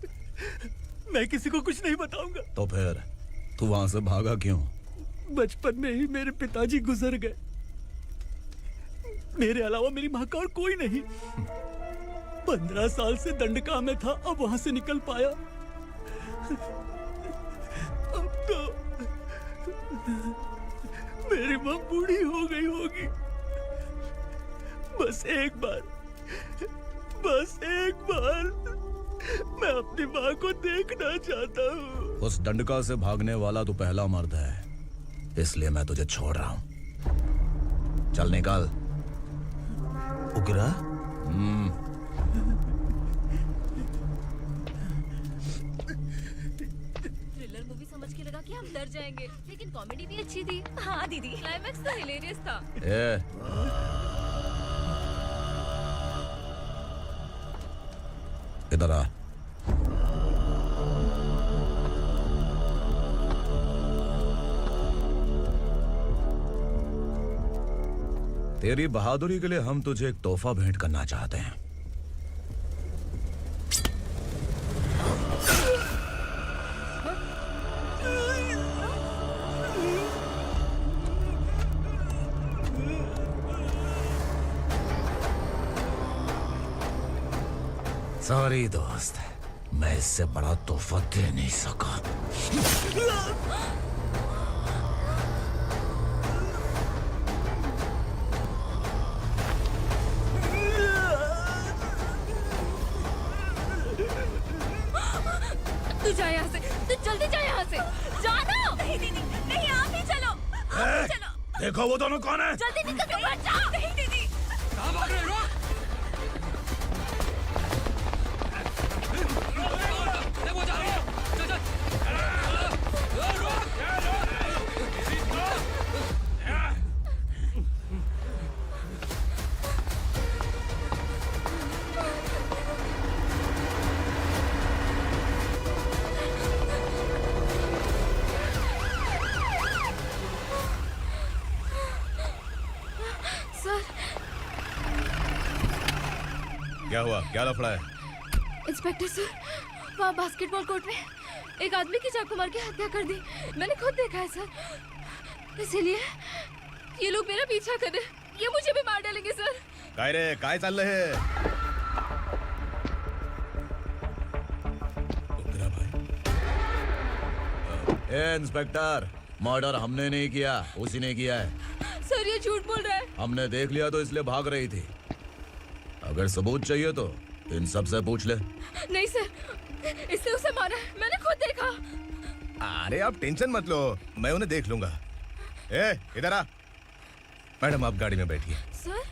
मैं किसी को कुछ नहीं बताऊंगा। तो फिर तू वहां से भागा क्यों? बचपन में ही मेरे पिताजी गुजर गए, मेरे अलावा मेरी माँ का और कोई नहीं। 15 साल से दंडका में था, अब वहां से निकल पाया। वो बूढ़ी हो गई होगी। बस एक बार मैं अपनी माँ को देखना चाहता हूँ। उस डंडका से भागने वाला तो पहला मर्द है, इसलिए मैं तुझे छोड़ रहा हूँ। चल निकल। उग्रा? थ्रिलर मूवी समझ के लगा कि हम डर जाएंगे, लेकिन कॉमेडी भी अच्छी थी। हाँ दीदी, क्लाइमैक्स तो हिलेरियस था। इधर आ। तेरी बहादुरी के लिए हम तुझे एक तोहफा भेंट करना चाहते हैं। सॉरी दोस्त, मैं इससे बड़ा तोहफा दे नहीं सका। तू जा यहाँ से, तू जल्दी जा यहाँ से। जाना। नहीं दीदी, नहीं आप ही चलो। आप ही चलो। देखो वो दोनों कौन है? जल्दी निकल के मत जाओ। नहीं दीदी। कहाँ भाग रहे हो? वो जा रही है। चल। सर। क्या हुआ? क्या लफड़ा है? इंस्पेक्टर सर, वहाँ बास्केटबॉल कोर्ट में एक आदमी की चाकू मार के हत्या कर दी। मैंने खुद देखा है सर, इसीलिए ये लोग मेरा पीछा कर रहे हैं। ये मुझे भी मार डालेंगे सर। काय रे, काय चाललंय हे? ए इंस्पेक्टर, मर्डर हमने नहीं किया, उसी ने किया है। सर ये झूठ बोल रहा है। हमने देख लिया तो इसलिए भाग रही थी। अगर सबूत चाहिए तो इन सब से पूछ ले। नहीं सर, इसने उसे मारा है, मैंने खुद देखा। अरे आप टेंशन मत लो, मैं उन्हें देख लूंगा। ए, इधर आ। मैडम आप गाड़ी में बैठिए। सर?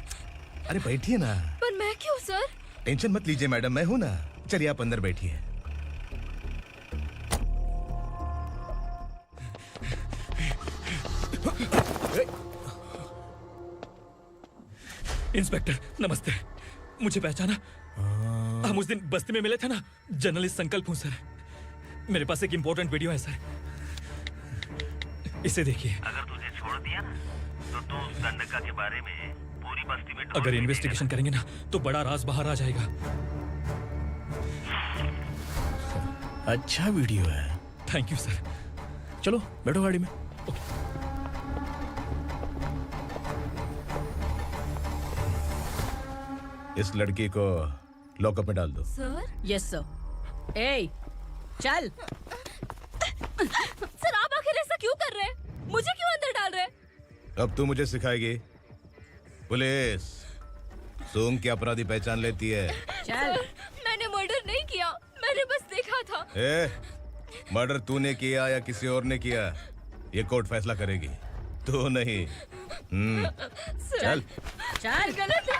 अरे बैठिए ना। पर मैं क्यों सर? टेंशन मत लीजिए मैडम, मैं हूं ना। चलिए आप अंदर बैठिए। इंस्पेक्टर नमस्ते, मुझे पहचाना? हम उस दिन बस्ती में मिले थे ना। जर्नलिस्ट संकल्प हूँ सर। मेरे पास एक इम्पोर्टेंट वीडियो है सर, इसे देखिए। अगर तुझे छोड़ दिया ना तो तू उस दंडका के बारे में पूरी बस्ती में अगर इन्वेस्टिगेशन करेंगे ना तो बड़ा राज बाहर आ जाएगा। अच्छा वीडियो है। Thank you sir. चलो बैठो गाड़ी में। इस लड़की को लॉकअप में डाल दो। सर? Yes sir. ए, चल। सर आप आखिर ऐसा क्यों कर रहे हैं? मुझे क्यों अंदर डाल रहे हैं? अब तू मुझे सिखाएगी? पुलिस सूंघ के अपराधी पहचान लेती है। चल। मैंने मर्डर नहीं किया, मैंने बस देखा था। मर्डर तूने किया या किसी और ने किया, ये कोर्ट फैसला करेगी, तू नहीं। चल चल। गलत है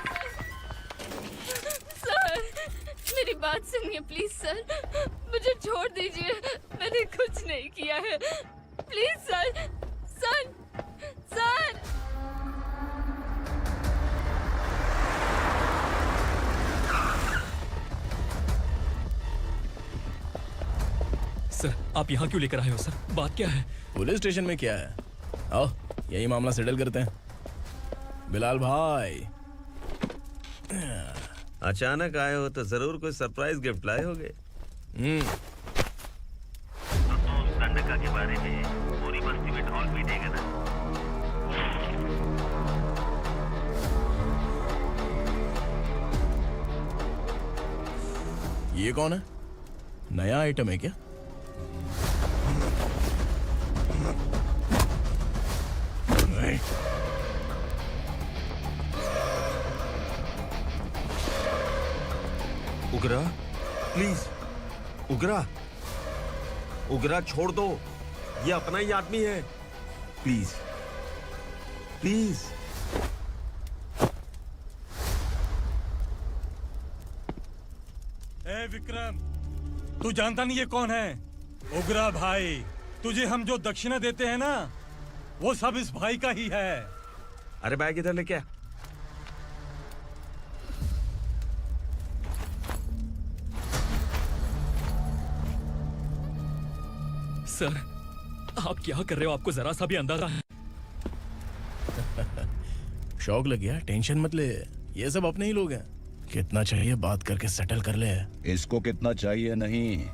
सर, मेरी बात सुनिए प्लीज सर, मुझे छोड़ दीजिए, मैंने कुछ नहीं किया है। Please sir, sir, sir. Sir आप यहाँ क्यों लेकर आए हो सर? बात क्या है? पुलिस स्टेशन में क्या है? आओ यही मामला सेटल करते हैं। बिलाल भाई अचानक आए हो तो जरूर कोई सरप्राइज गिफ्ट लाए होगे। तो तू उस दंडका के बारे में पूरी बस्ती में ढोल पीटेगा ना? ये कौन है? नया आइटम है क्या? उगरा, प्लीज उगरा, उगरा छोड़ दो, ये अपना ही आदमी है, प्लीज प्लीज। ए विक्रम, तू जानता नहीं ये कौन है? उगरा भाई। तुझे हम जो दक्षिणा देते हैं ना, वो सब इस भाई का ही है। अरे बैग इधर लेके आ। सर, आप क्या कर रहे हो? आपको जरा सा भी अंदाजा है? शौक लग गया? टेंशन मत ले, ये सब अपने ही लोग हैं। कितना चाहिए बात करके सेटल कर ले। इसको कितना चाहिए नहीं,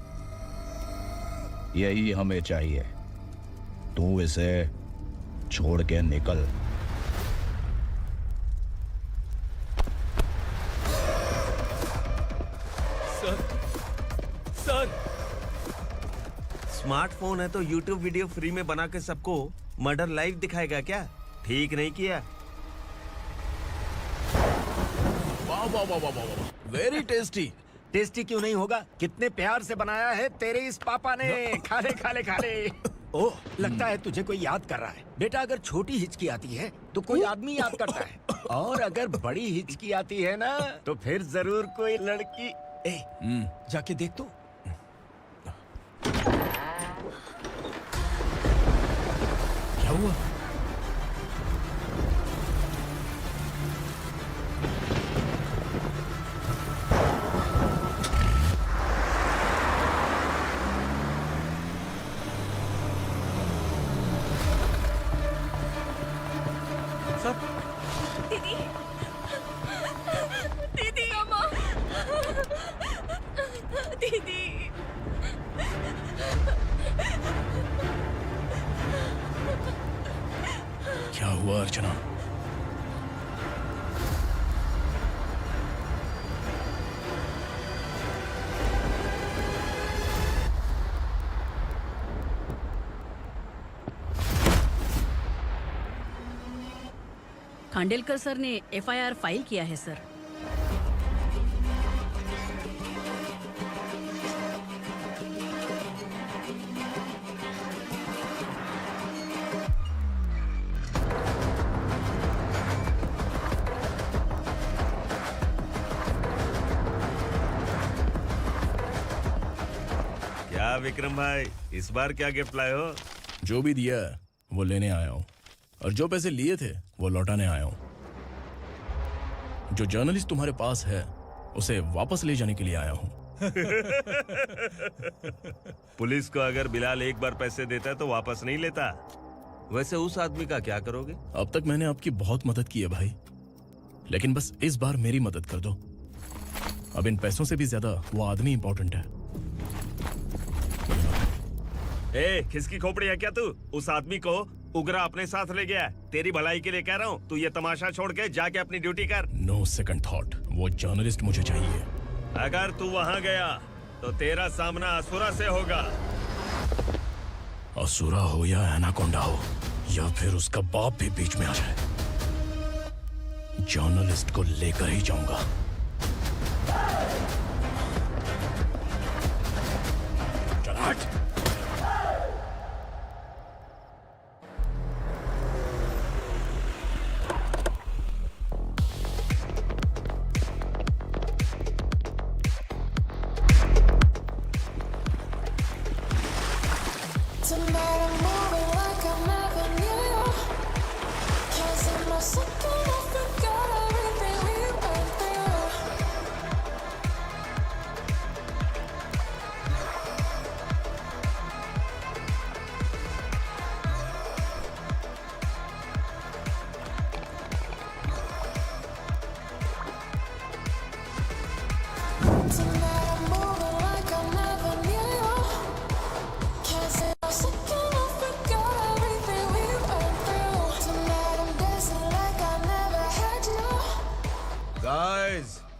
यही हमें चाहिए। तू इसे छोड़ के निकल। सर, स्मार्टफोन है तो YouTube वीडियो फ्री में बना के सबको मर्डर लाइव दिखाएगा क्या? ठीक नहीं किया। वाह वाह वाह वाह वाह, वेरी टेस्टी। टेस्टी क्यों नहीं होगा? कितने प्यार से बनाया है तेरे इस पापा ने। खा ले खा ले खा ले। ओह, लगता है तुझे कोई याद कर रहा है। बेटा, अगर छोटी हिचकी आती है तो कोई आदमी याद करता है, और अगर बड़ी हिचकी आती है ना तो फिर जरूर कोई लड़की। ए, जाके देख तो। क्या हुआ? दीदी, दीदी, अम्मा, दीदी। क्या हुआ अर्चना? खांडेलकर सर ने एफआईआर फाइल किया है सर। क्या विक्रम भाई, इस बार क्या गिफ्ट लाए हो? जो भी दिया है वो लेने आया हूँ, और जो पैसे लिए थे वो लौटाने आया हूँ। जो जर्नलिस्ट तुम्हारे पास है उसे वापस ले जाने के लिए आया हूँ। पुलिस को अगर बिलाल एक बार पैसे देता है तो वापस नहीं लेता। वैसे उस आदमी का क्या करोगे? अब तक मैंने आपकी बहुत मदद की है भाई, लेकिन बस इस बार मेरी मदद कर दो। अब इन पैसों से भी ज्यादा वो आदमी इंपॉर्टेंट है। ए, किसकी खोपड़ी है क्या तू? उस आदमी को उगरा अपने साथ ले गया। तेरी भलाई के लिए कह रहा हूँ, तू ये तमाशा छोड़ के जाके अपनी ड्यूटी कर। नो सेकंड थॉट, वो जर्नलिस्ट मुझे चाहिए। अगर तू वहाँ गया तो तेरा सामना असुरा से होगा। असुरा हो या एनाकोंडा हो, या फिर उसका बाप भी बीच में आ जाए, जर्नलिस्ट को लेकर ही जाऊंगा। चल हट।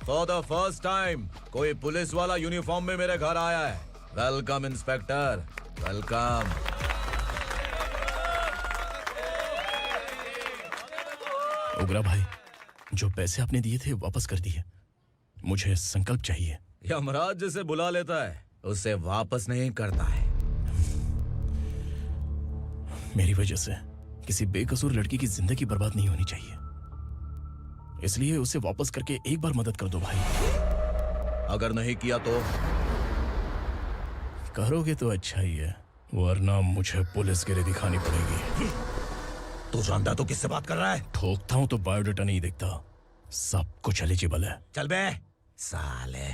फॉर द फर्स्ट टाइम कोई पुलिस वाला यूनिफॉर्म में मेरे घर आया है। Welcome inspector, welcome. उग्रा भाई, जो पैसे आपने दिए थे वापस कर दिए। मुझे संकल्प चाहिए। यमराज जिसे बुला लेता है उसे वापस नहीं करता है। मेरी वजह से किसी बेकसूर लड़की की जिंदगी बर्बाद नहीं होनी चाहिए, इसलिए उसे वापस करके एक बार मदद कर दो भाई। अगर नहीं किया तो? करोगे तो अच्छा ही है, वरना मुझे पुलिसगिरी दिखानी पड़ेगी। तू जानता तो किससे बात कर रहा है? ठोकता हूं तो बायोडाटा नहीं दिखता, सब कुछ एलिजिबल है। चल बे साले।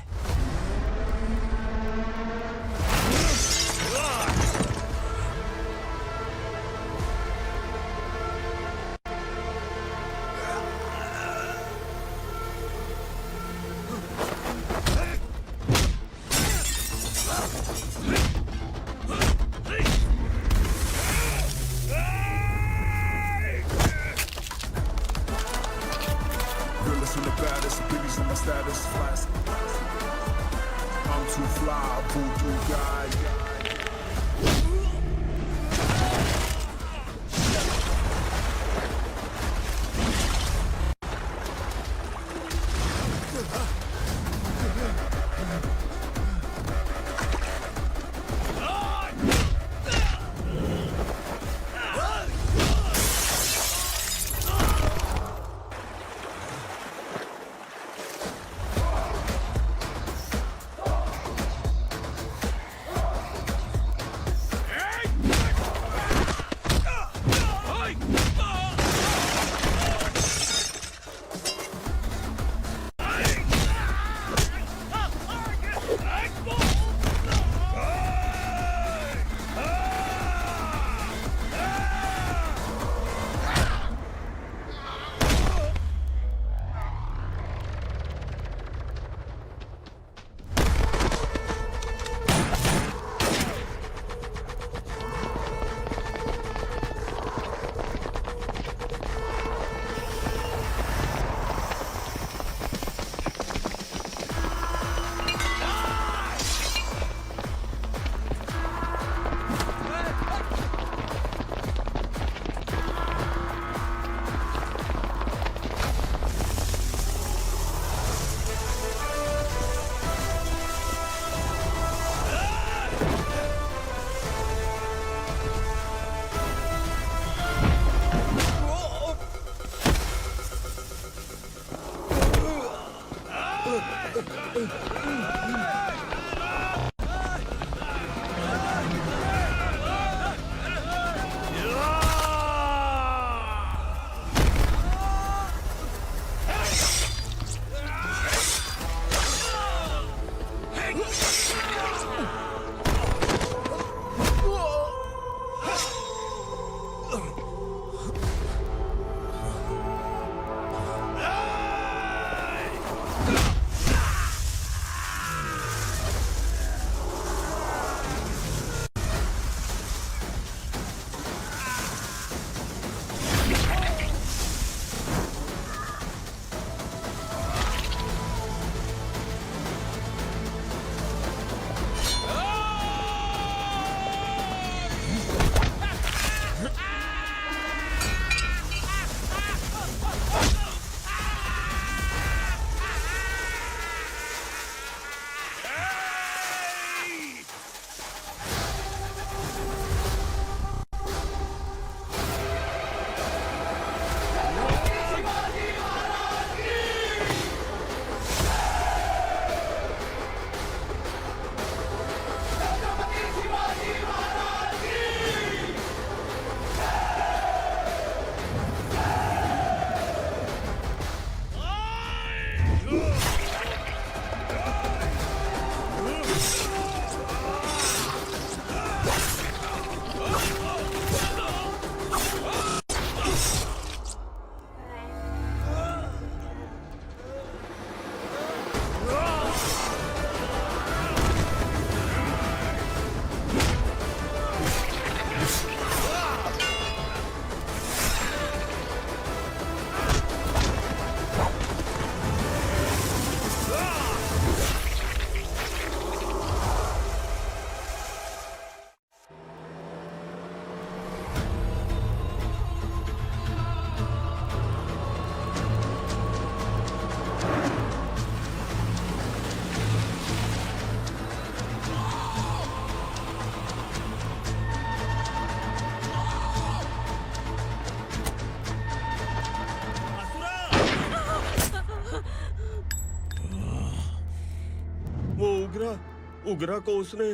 उग्रा को उसने।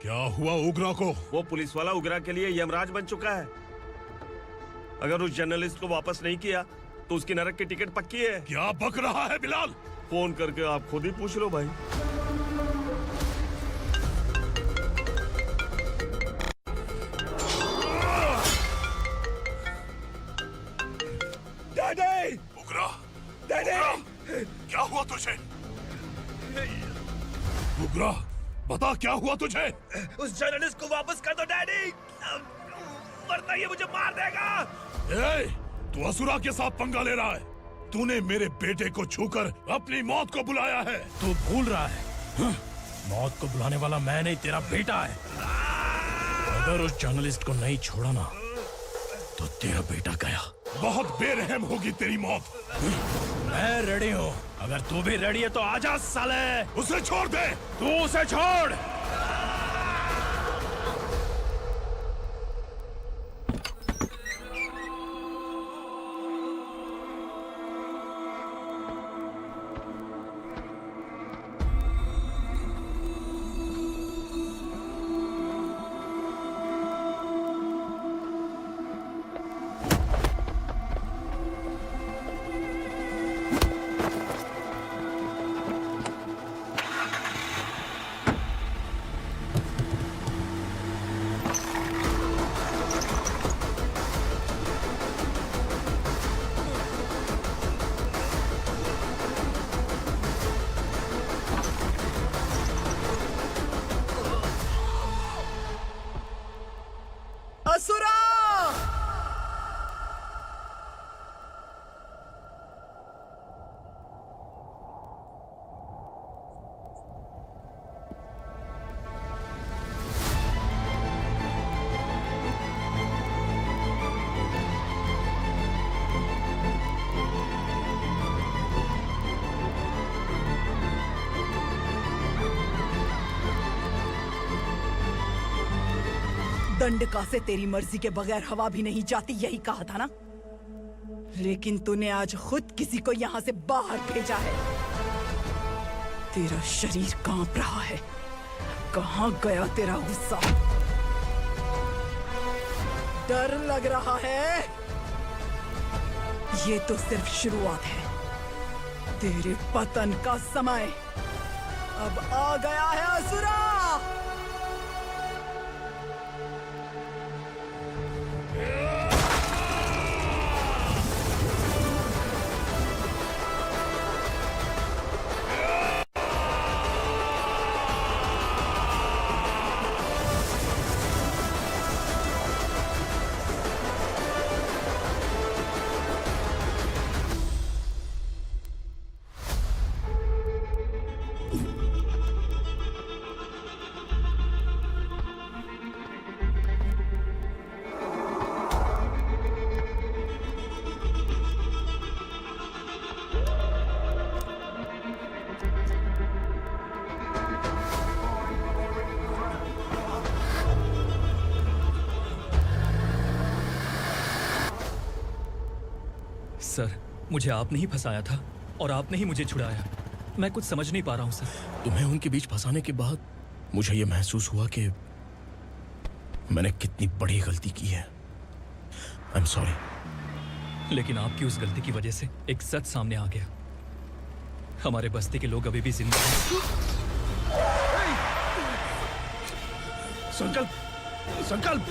क्या हुआ उग्रा को? वो पुलिस वाला उग्रा के लिए यमराज बन चुका है। अगर उस जर्नलिस्ट को वापस नहीं किया तो उसकी नरक की टिकट पक्की है। क्या बक रहा है बिलाल? फोन करके आप खुद ही पूछ लो भाई। डैडी! उग्रा! डैडी! क्या हुआ तुझे? उग्रा, बता क्या हुआ तुझे? उस जर्नलिस्ट को वापस कर दो डैडी, वरना ये मुझे मार देगा। ए, तू असुरा के साथ पंगा ले रहा है। तूने मेरे बेटे को छूकर अपनी मौत को बुलाया है। तू भूल रहा है, मौत को बुलाने वाला मैं नहीं, तेरा बेटा है। अगर उस जर्नलिस्ट को नहीं छोड़ा ना तो तेरा बेटा गया। बहुत बेरहम होगी तेरी मौत। मैं रेडी हूँ, अगर तू भी रेडी है तो आजा साले। उसे छोड़ दे। तू उसे छोड़। असुरा! दंडका से तेरी मर्जी के बगैर हवा भी नहीं जाती, यही कहा था ना? लेकिन तूने आज खुद किसी को यहाँ से बाहर भेजा है। तेरा शरीर कांप रहा है। कहाँ गया तेरा गुस्सा? डर लग रहा है? ये तो सिर्फ शुरुआत है। तेरे पतन का समय अब आ गया है असुरा। सर, मुझे आपने ही फंसाया था और आपने ही मुझे छुड़ाया। मैं कुछ समझ नहीं पा रहा हूँ सर। तुम्हें उनके बीच फंसाने के बाद मुझे ये महसूस हुआ कि मैंने कितनी बड़ी गलती की है। I am sorry. लेकिन आपकी उस गलती की वजह से एक सच सामने आ गया। हमारे बस्ती के लोग अभी भी जिंदा हैं। संकल्प, संकल्प!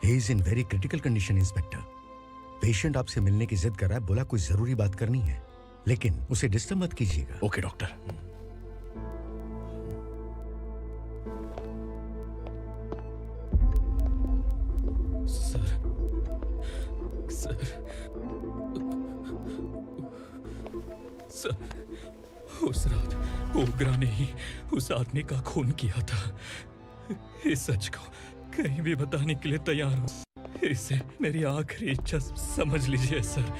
He is in very critical condition, inspector. Patient आपसे मिलने की जिद कर रहा है, बोला कोई जरूरी बात करनी है, लेकिन उसे डिस्टर्ब मत कीजिएगा। Okay doctor. सर, उस रात ओग्रा ने ही उस आदमी का खून किया था। इस सच को कहीं भी बताने के लिए तैयार हूँ। इसे मेरी आखिरी इच्छा समझ लीजिए सर।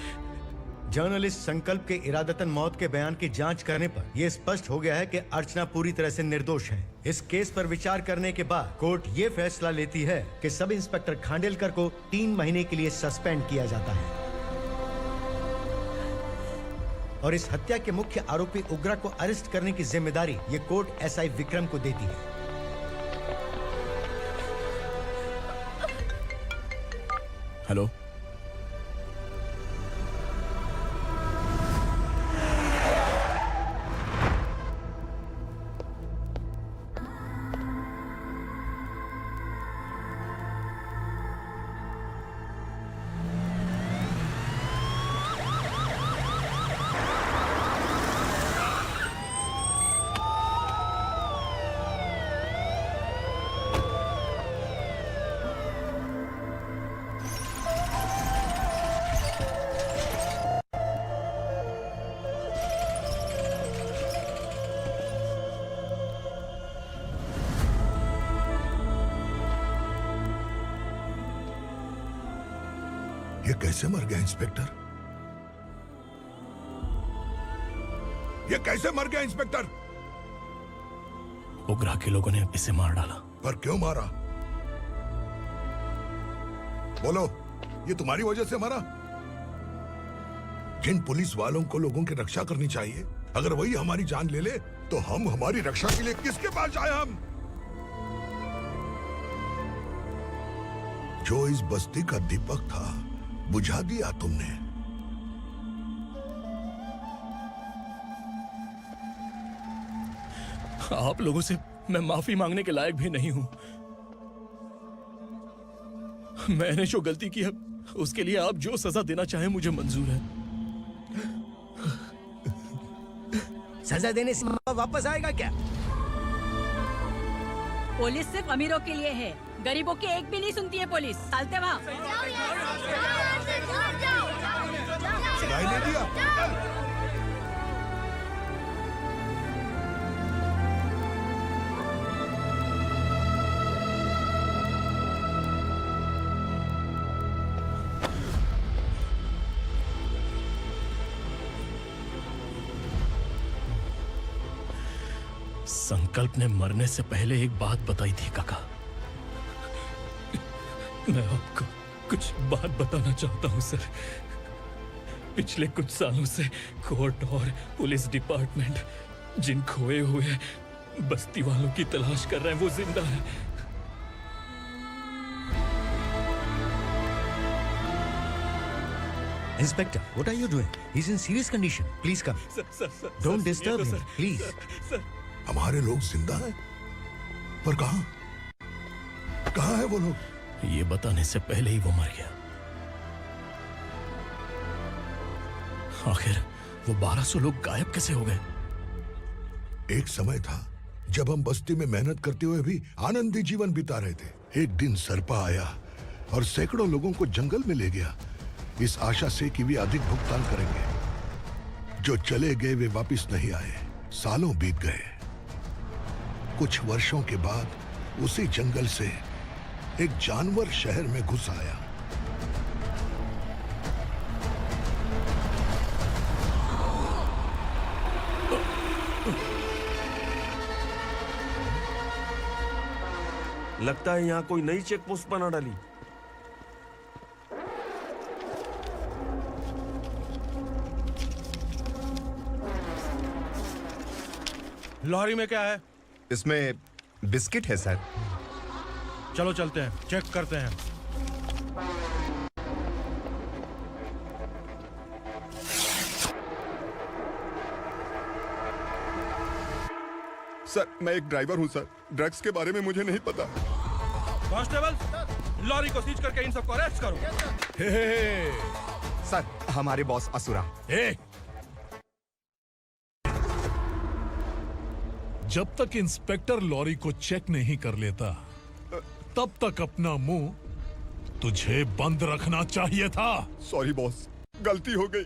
जर्नलिस्ट संकल्प के इरादतन मौत के बयान की जांच करने पर यह स्पष्ट हो गया है कि अर्चना पूरी तरह से निर्दोष है। इस केस पर विचार करने के बाद कोर्ट ये फैसला लेती है कि सब इंस्पेक्टर खांडेलकर को 3 महीने के लिए सस्पेंड किया जाता है और इस हत्या के मुख्य आरोपी उग्रा को अरेस्ट करने की जिम्मेदारी ये कोर्ट एसआई विक्रम को देती है। हेलो, ये कैसे मर गया इंस्पेक्टर? ये कैसे मर गया इंस्पेक्टर? उग्रा के लोगों ने इसे मार डाला। पर क्यों मारा? बोलो, ये तुम्हारी वजह से मरा? जिन पुलिस वालों को लोगों की रक्षा करनी चाहिए, अगर वही हमारी जान ले ले तो हम हमारी रक्षा के लिए किसके पास जाए? हम जो इस बस्ती का दीपक था बुझा दिया तुमने। आप लोगों से मैं माफी मांगने के लायक भी नहीं हूं। मैंने जो गलती की है उसके लिए आप जो सजा देना चाहें मुझे मंजूर है। सजा देने से वापस आएगा क्या? पुलिस सिर्फ अमीरों के लिए है, गरीबों की एक भी नहीं सुनती है पुलिस। चलते वहाँ। सुनाई नहीं दिया? संकल्प ने मरने से पहले एक बात बताई थी काका। मैं आपको कुछ बात बताना चाहता हूं सर। पिछले कुछ सालों से कोर्ट और पुलिस डिपार्टमेंट जिन खोए हुए बस्ती वालों की तलाश कर रहे हैं वो जिंदा है। Inspector, what are you doing? He's in serious condition. Please come. Don't disturb him, please. हमारे लोग जिंदा हैं? पर कहां? कहां है वो लोग? ये बताने से पहले ही वो मर गया। आखिर वो 1200 लोग गायब कैसे हो गए? एक समय था जब हम बस्ती में मेहनत करते हुए भी आनंदी जीवन बिता रहे थे। एक दिन सरपा आया और सैकड़ों लोगों को जंगल में ले गया, इस आशा से कि वे अधिक भुगतान करेंगे। जो चले गए वे वापस नहीं आए। सालों बीत गए। कुछ वर्षों के बाद उसी जंगल से एक जानवर शहर में घुस आया। लगता है यहाँ कोई नई चेक पोस्ट बना डाली। लॉरी में क्या है? इसमें बिस्किट है सर। चलो चलते हैं, चेक करते हैं। सर, मैं एक ड्राइवर हूं सर। ड्रग्स के बारे में मुझे नहीं पता। कांस्टेबल, लॉरी को सीज करके इन सबको अरेस्ट करो। सर, हमारे बॉस असुरा। जब तक इंस्पेक्टर लॉरी को चेक नहीं कर लेता तब तक अपना मुंह तुझे बंद रखना चाहिए था। सॉरी बॉस, गलती हो गई।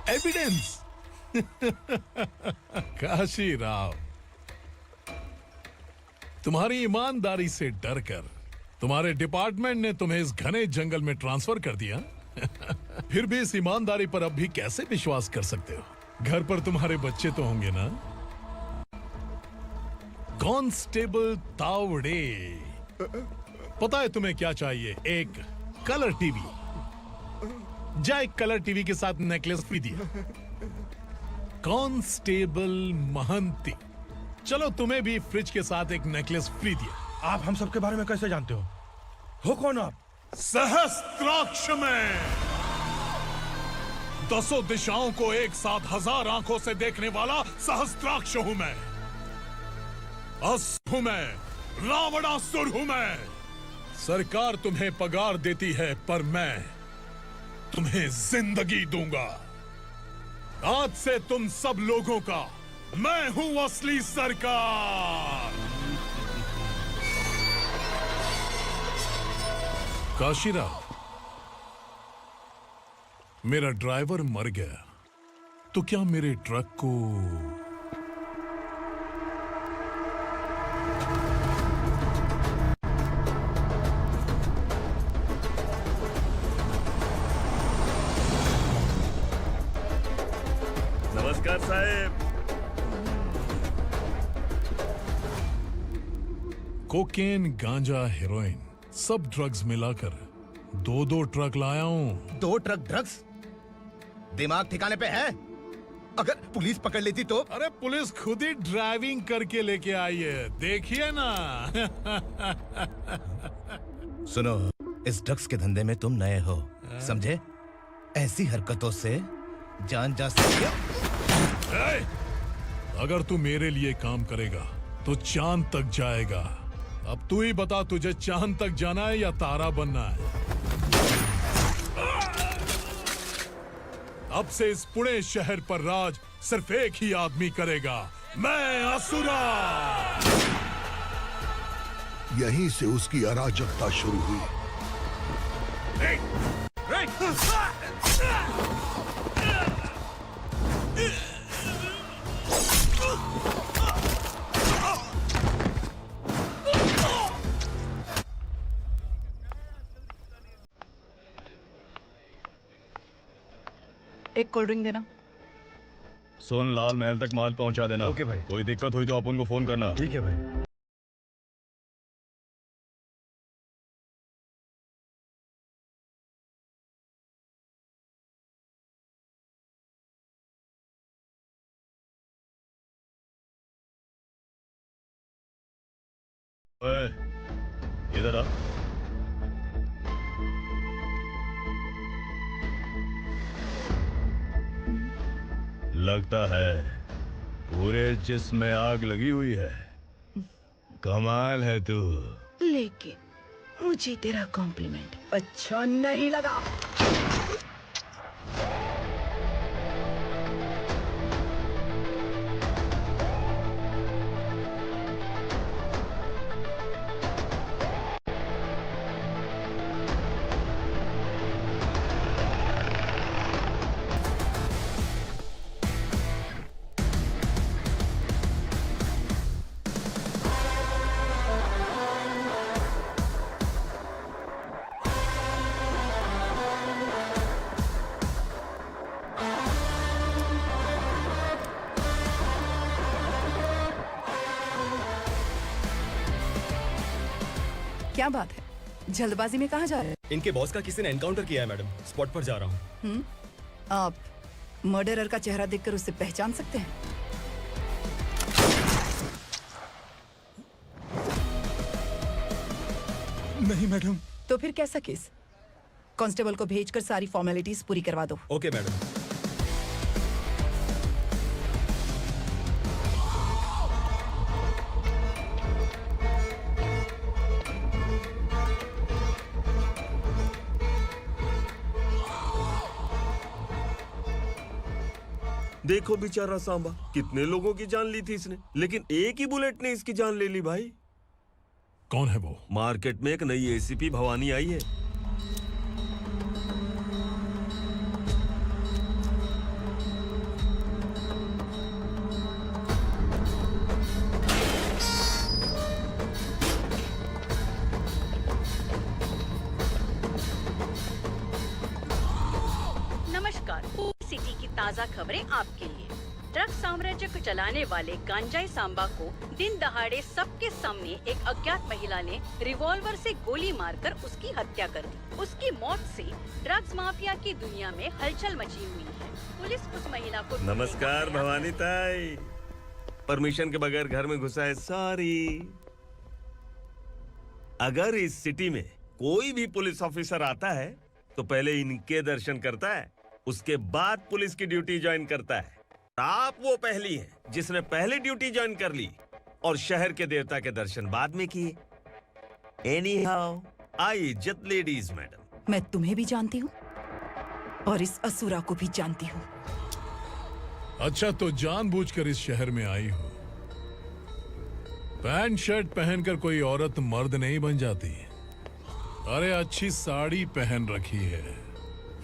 एविडेंस। काशी राव, तुम्हारी ईमानदारी से डरकर तुम्हारे डिपार्टमेंट ने तुम्हें इस घने जंगल में ट्रांसफर कर दिया। फिर भी इस ईमानदारी पर अब भी कैसे विश्वास कर सकते हो? घर पर तुम्हारे बच्चे तो होंगे ना? कांस्टेबल तावड़े, पता है तुम्हें क्या चाहिए? एक कलर टीवी। जा एक कलर टीवी के साथ नेकलेस भी दिया। कांस्टेबल महंती, चलो तुम्हें भी फ्रिज के साथ एक नेकलेस फ्री दिया। आप हम सबके बारे में कैसे जानते हो कौन आप? सहस्त्राक्ष में 10 दिशाओं को एक साथ 1000 आंखों से देखने वाला सहस्त्राक्ष हूं मैं। हूं मैं, रावणासुर हूं मैं। सरकार तुम्हें पगार देती है पर मैं तुम्हें जिंदगी दूंगा। आज से तुम सब लोगों का मैं हूं असली सरकार। काशीराव, मेरा ड्राइवर मर गया तो क्या मेरे ट्रक को नमस्कार साहब। कोकेन, गांजा, हेरोइन सब ड्रग्स मिलाकर 2 ट्रक लाया हूं। 2 ट्रक ड्रग्स? दिमाग ठिकाने पे है? अगर पुलिस पकड़ लेती तो? अरे पुलिस खुद ही ड्राइविंग करके लेके आई है, देखिए ना। सुनो, इस ड्रग्स के धंधे में तुम नए हो, समझे? ऐसी हरकतों से जान जा सकती है। अगर तू मेरे लिए काम करेगा तो चांद तक जाएगा। अब तू ही बता, तुझे चांद तक जाना है या तारा बनना है? अब से इस पुणे शहर पर राज सिर्फ एक ही आदमी करेगा, मैं असुरा। यहीं से उसकी अराजकता शुरू हुई। एक कोल्ड ड्रिंक देना। सोन लाल महल तक माल पहुंचा देना। ओके भाई। कोई दिक्कत हुई तो अपन को फोन करना। ठीक है भाई। इधर आ। लगता है पूरे जिस्म में आग लगी हुई है। कमाल है तू। लेकिन मुझे तेरा कॉम्प्लीमेंट अच्छा नहीं लगा। क्या बात है, जल्दबाजी में कहाँ जा रहे हैं? इनके बॉस का किसी ने एनकाउंटर किया है मैडम, स्पॉट पर जा रहा हूँ। आप मर्डरर का चेहरा देखकर उसे पहचान सकते हैं? नहीं मैडम। तो फिर कैसा केस? कांस्टेबल को भेजकर सारी फॉर्मेलिटीज पूरी करवा दो। Okay madam. देखो बेचारा सांबा, कितने लोगों की जान ली थी इसने, लेकिन एक ही बुलेट ने इसकी जान ले ली भाई। कौन है वो? मार्केट में एक नई एसीपी भवानी आई है। नमस्कार, सिटी की ताज़ा खबरें आपके लिए। ड्रग साम्राज्य को चलाने वाले गांजाई सांबा को दिन दहाड़े सबके सामने एक अज्ञात महिला ने रिवॉल्वर से गोली मारकर उसकी हत्या कर दी। उसकी मौत से ड्रग्स माफिया की दुनिया में हलचल मची हुई है। पुलिस उस महिला को नमस्कार भवानी ताई, परमिशन के बगैर घर में घुसा है, सॉरी। अगर इस सिटी में कोई भी पुलिस ऑफिसर आता है तो पहले इनके दर्शन करता है, उसके बाद पुलिस की ड्यूटी ज्वाइन करता है। आप वो पहली हैं जिसने पहले ड्यूटी ज्वाइन कर ली और शहर के देवता के दर्शन बाद में किए। एनीहाउ, आई इज्जत लेडीज मैडम। मैं तुम्हें भी जानती हूँ और इस असुरा को भी जानती हूँ। अच्छा, तो जानबूझकर इस शहर में आई हो। पैंट शर्ट पहनकर कोई औरत मर्द नहीं बन जाती। अरे अच्छी साड़ी पहन रखी है,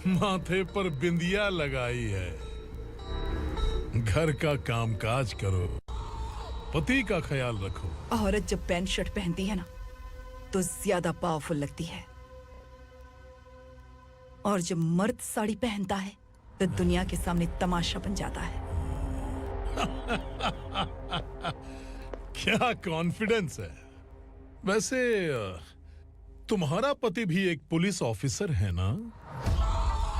माथे पर बिंदिया लगाई है, घर का कामकाज करो, पति का ख्याल रखो। औरत जब पैंट शर्ट पहनती है ना तो ज्यादा पावरफुल लगती है, और जब मर्द साड़ी पहनता है तो दुनिया के सामने तमाशा बन जाता है। क्या कॉन्फिडेंस है। वैसे तुम्हारा पति भी एक पुलिस ऑफिसर है ना?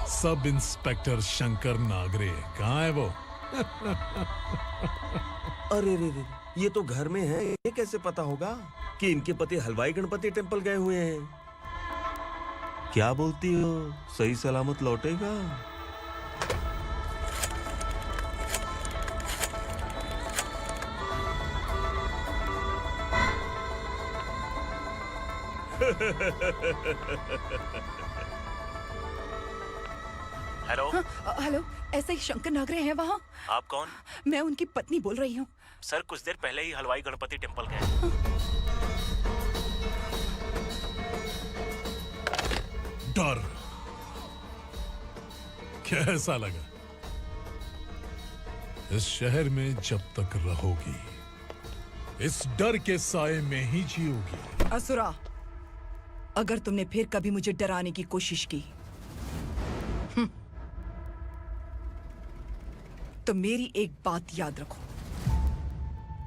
सब इंस्पेक्टर शंकर नागरे कहाँ है वो? अरे रे रे, ये तो घर में है, ये कैसे पता होगा कि इनके पति हलवाई गणपति टेम्पल गए हुए हैं? क्या बोलती हो, सही सलामत लौटेगा? हेलो। हेलो, ऐसे ही शंकर नागरे हैं वहाँ? आप कौन? मैं उनकी पत्नी बोल रही हूँ। सर कुछ देर पहले ही हलवाई गणपति टेम्पल गए। डर कैसा लगा? इस शहर में जब तक रहोगी इस डर के साए में ही जियोगी। असुरा, अगर तुमने फिर कभी मुझे डराने की कोशिश की तो मेरी एक बात याद रखो,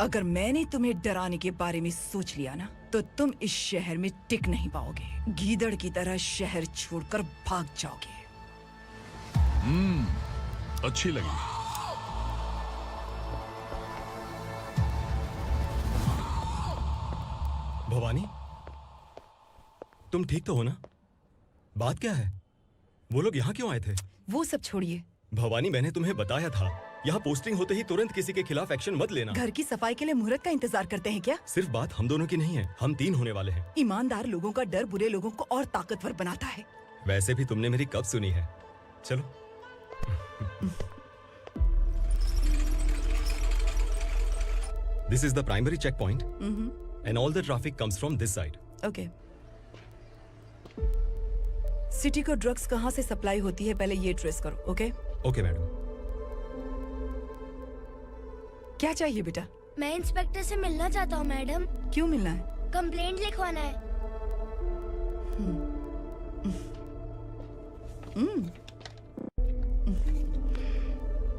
अगर मैंने तुम्हें डराने के बारे में सोच लिया ना तो तुम इस शहर में टिक नहीं पाओगे। गीदड़ की तरह शहर छोड़कर भाग जाओगे। अच्छी लगी। भवानी, तुम ठीक तो हो ना? बात क्या है? वो लोग यहाँ क्यों आए थे? वो सब छोड़िए। भवानी, मैंने तुम्हें बताया था, यहाँ पोस्टिंग होते ही तुरंत किसी के खिलाफ एक्शन मत लेना। घर की सफाई के लिए मुहूर्त का इंतजार करते हैं क्या? सिर्फ बात हम दोनों की नहीं है, हम 3 होने वाले हैं। ईमानदार लोगों का डर बुरे लोगों को और ताकतवर बनाता है। वैसे भी तुमने मेरी कब सुनी है? चलो। This is the primary checkpoint, and all the traffic comes from this side. Okay. City को ड्रग्स कहाँ से सप्लाई होती है पहले ये ट्रेस करो, ओके? Okay madam. क्या चाहिए बेटा? मैं इंस्पेक्टर से मिलना चाहता हूँ मैडम। क्यों मिलना है? कंप्लेंट लिखवाना है।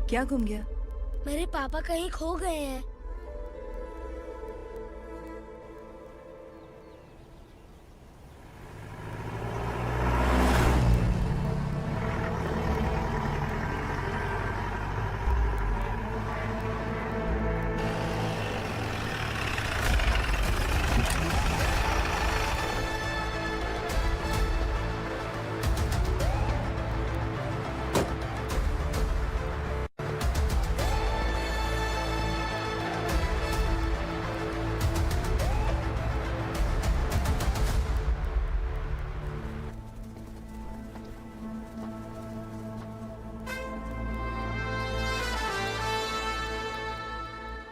क्या गुम गया? मेरे पापा कहीं खो गए हैं।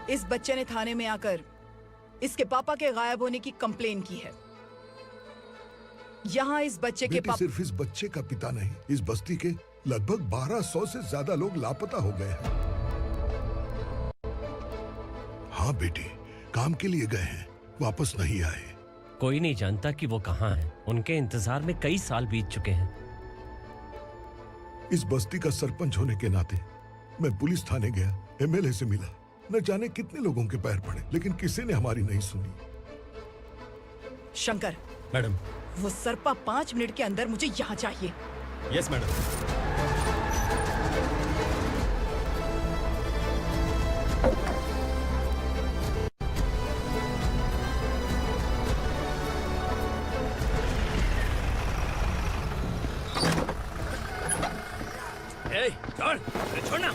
इस बच्चे ने थाने में आकर इसके पापा के गायब होने की कंप्लेन की है। यहाँ इस बच्चे के पापा सिर्फ इस बच्चे का पिता नहीं, इस बस्ती के लगभग 1200 से ज्यादा लोग लापता हो गए हैं। हाँ बेटी, काम के लिए गए हैं, वापस नहीं आए। कोई नहीं जानता कि वो कहाँ हैं। उनके इंतजार में कई साल बीत चुके हैं। इस बस्ती का सरपंच होने के नाते मैं पुलिस थाने गया, एमएलए से मिला, न जाने कितने लोगों के पैर पड़े, लेकिन किसी ने हमारी नहीं सुनी। शंकर, मैडम। वो सरपा 5 मिनट के अंदर मुझे यहाँ चाहिए। Yes madam. छोड़, छोड़ना,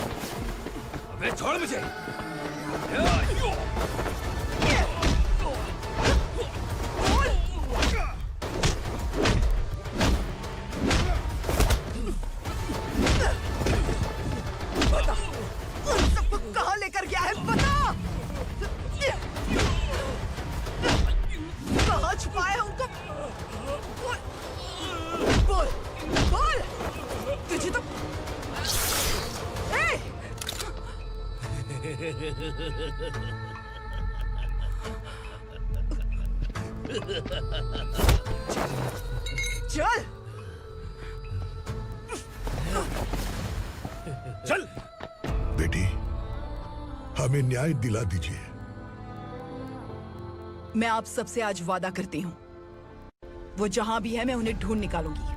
अबे छोड़ मुझे। कहाँ लेकर गया है बता। कहाँ छुपाया है उनको? बोल, बोल। तुझे तो चल चल बेटी, हमें न्याय दिला दीजिए। मैं आप सबसे आज वादा करती हूँ, वो जहां भी है मैं उन्हें ढूंढ निकालूंगी।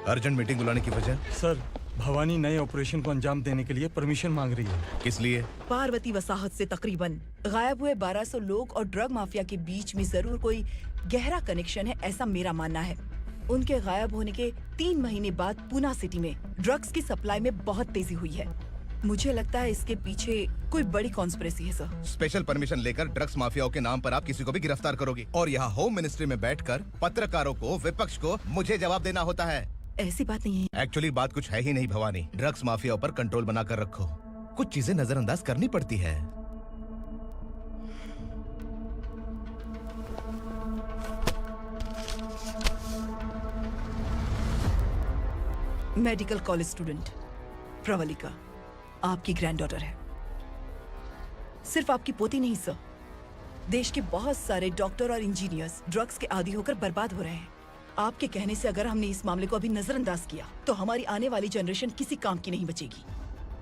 अर्जेंट मीटिंग बुलाने की वजह? सर, भवानी नए ऑपरेशन को अंजाम देने के लिए परमिशन मांग रही है। किस लिए? पार्वती वसाहत से तकरीबन गायब हुए 1200 लोग और ड्रग माफिया के बीच में जरूर कोई गहरा कनेक्शन है, ऐसा मेरा मानना है। उनके गायब होने के 3 महीने बाद पूना सिटी में ड्रग्स की सप्लाई में बहुत तेजी हुई है। मुझे लगता है इसके पीछे कोई बड़ी कॉन्स्पिरेसी है सर। स्पेशल परमिशन लेकर ड्रग्स माफियाओं के नाम पर आप किसी को भी गिरफ्तार करोगे और यहाँ होम मिनिस्ट्री में बैठकर पत्रकारों को, विपक्ष को मुझे जवाब देना होता है। ऐसी बात नहीं है। एक्चुअली बात कुछ है ही नहीं भवानी। ड्रग्स माफियाओं पर कंट्रोल बनाकर रखो, कुछ चीजें नजरअंदाज करनी पड़ती है। मेडिकल कॉलेज स्टूडेंट प्रवलिका आपकी ग्रैंडडॉटर है। सिर्फ आपकी पोती नहीं सर, देश के बहुत सारे डॉक्टर और इंजीनियर्स ड्रग्स के आदी होकर बर्बाद हो रहे हैं। आपके कहने से अगर हमने इस मामले को अभी नजरअंदाज किया तो हमारी आने वाली जनरेशन किसी काम की नहीं बचेगी।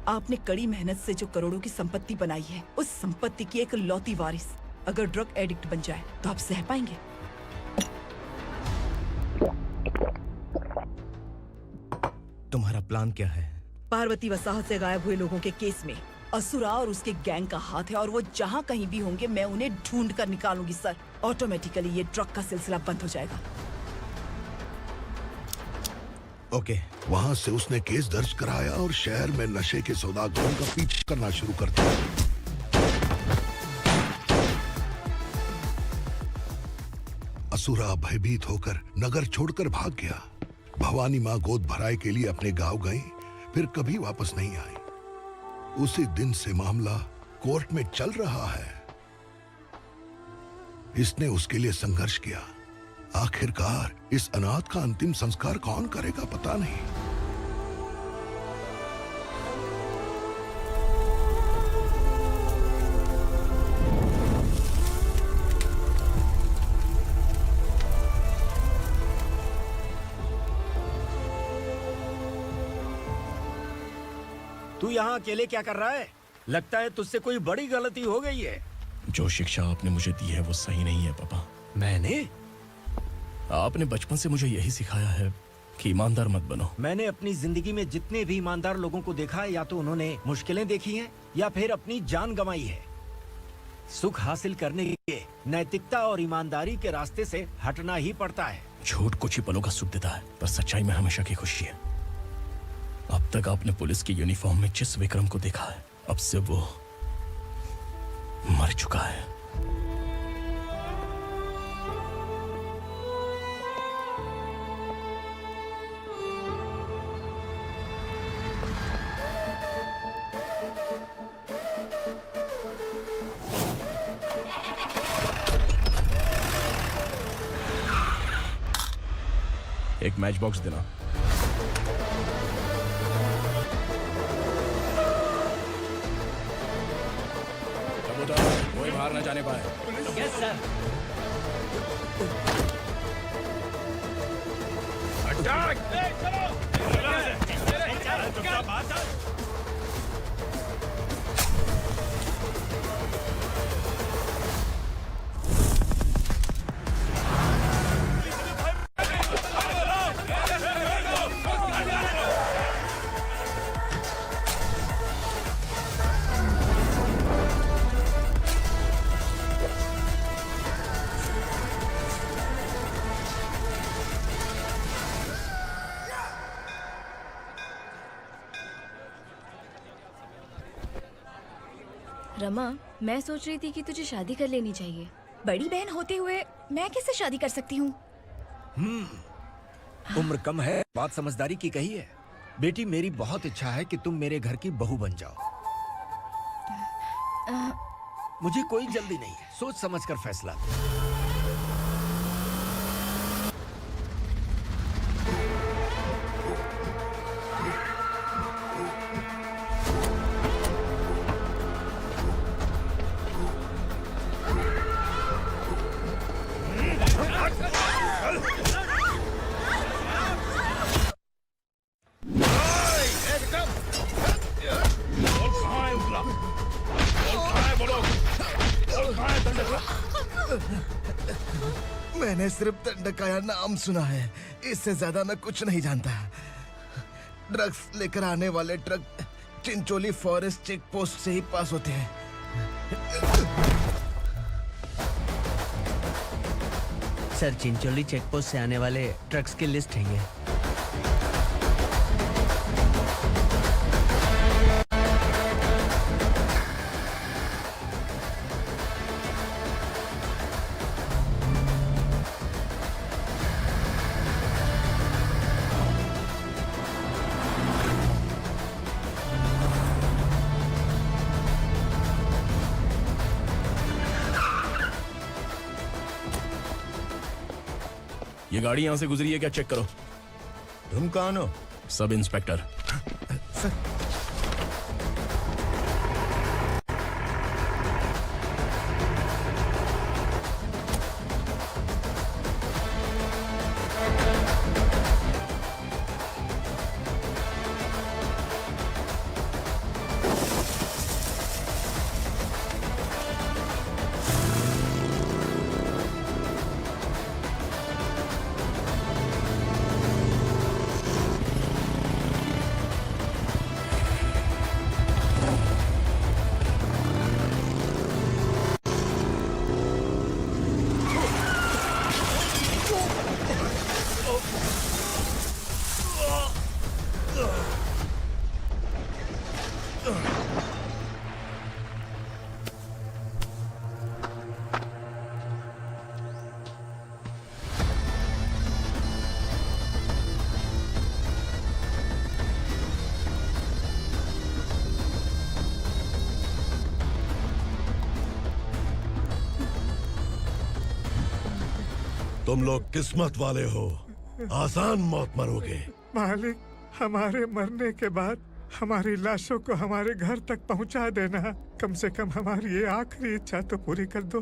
आपने कड़ी मेहनत से जो करोड़ों की संपत्ति बनाई है, उस संपत्ति की एक लौती वारिस अगर ड्रग एडिक्ट बन जाए तो आप सह पाएंगे? तुम्हारा प्लान क्या है? पार्वती वसाहत से गायब हुए लोगों के केस में असुरा और उसके गैंग का हाथ है और वो जहाँ कहीं भी होंगे मैं उन्हें ढूंढ कर निकालूंगी सर। ऑटोमेटिकली ये ड्रग का सिलसिला बंद हो जाएगा। ओके। वहाँ से उसने केस दर्ज कराया और शहर में नशे के सौदागरों का पीछा करना शुरू कर दिया। असुरा भयभीत होकर नगर छोड़कर भाग गया। भवानी माँ गोद भराए के लिए अपने गांव गई, फिर कभी वापस नहीं आई। उसी दिन से मामला कोर्ट में चल रहा है। इसने उसके लिए संघर्ष किया। आखिरकार इस अनाथ का अंतिम संस्कार कौन करेगा पता नहीं। तू यहाँ अकेले क्या कर रहा है? लगता है तुझसे कोई बड़ी गलती हो गई है। जो शिक्षा आपने मुझे दी है वो सही नहीं है पापा। मैंने? आपने बचपन से मुझे यही सिखाया है कि ईमानदार मत बनो। मैंने अपनी जिंदगी में जितने भी ईमानदार लोगों को देखा है, या तो उन्होंने मुश्किलें देखी हैं या फिर अपनी जान गंवाई है। सुख हासिल करने के लिए नैतिकता और ईमानदारी के रास्ते से हटना ही पड़ता है। झूठ कुछ ही पलों का सुख देता है, पर सच्चाई में हमेशा की खुशी है। अब तक आपने पुलिस की यूनिफॉर्म में जिस विक्रम को देखा है, अब से वो मर चुका है। एक मैच बॉक्स देना। कोई बाहर न जाने पाए। Yes sir. रमा, मैं सोच रही थी कि तुझे शादी कर लेनी चाहिए। बड़ी बहन होते हुए मैं कैसे शादी कर सकती हूँ? उम्र कम है, बात समझदारी की कही है। बेटी, मेरी बहुत इच्छा है कि तुम मेरे घर की बहू बन जाओ। मुझे कोई जल्दी नहीं है, सोच समझ कर फैसला। मैंने सिर्फ दंडकाया नाम सुना है, इससे ज्यादा मैं कुछ नहीं जानता। ड्रग्स लेकर आने वाले truck Chincholi forest check post से ही पास होते हैं। सर, चिंचोली चेक पोस्ट से आने वाले ट्रक्स की लिस्ट है ये। ये गाड़ी यहाँ से गुजरी है क्या, चेक करो। तुम कौन हो? Sub inspector. तुम लोग किस्मत वाले हो, आसान मौत मरोगे। मालिक, हमारे मरने के बाद हमारी लाशों को हमारे घर तक पहुंचा देना। कम से कम हमारी ये आखिरी इच्छा तो पूरी कर दो।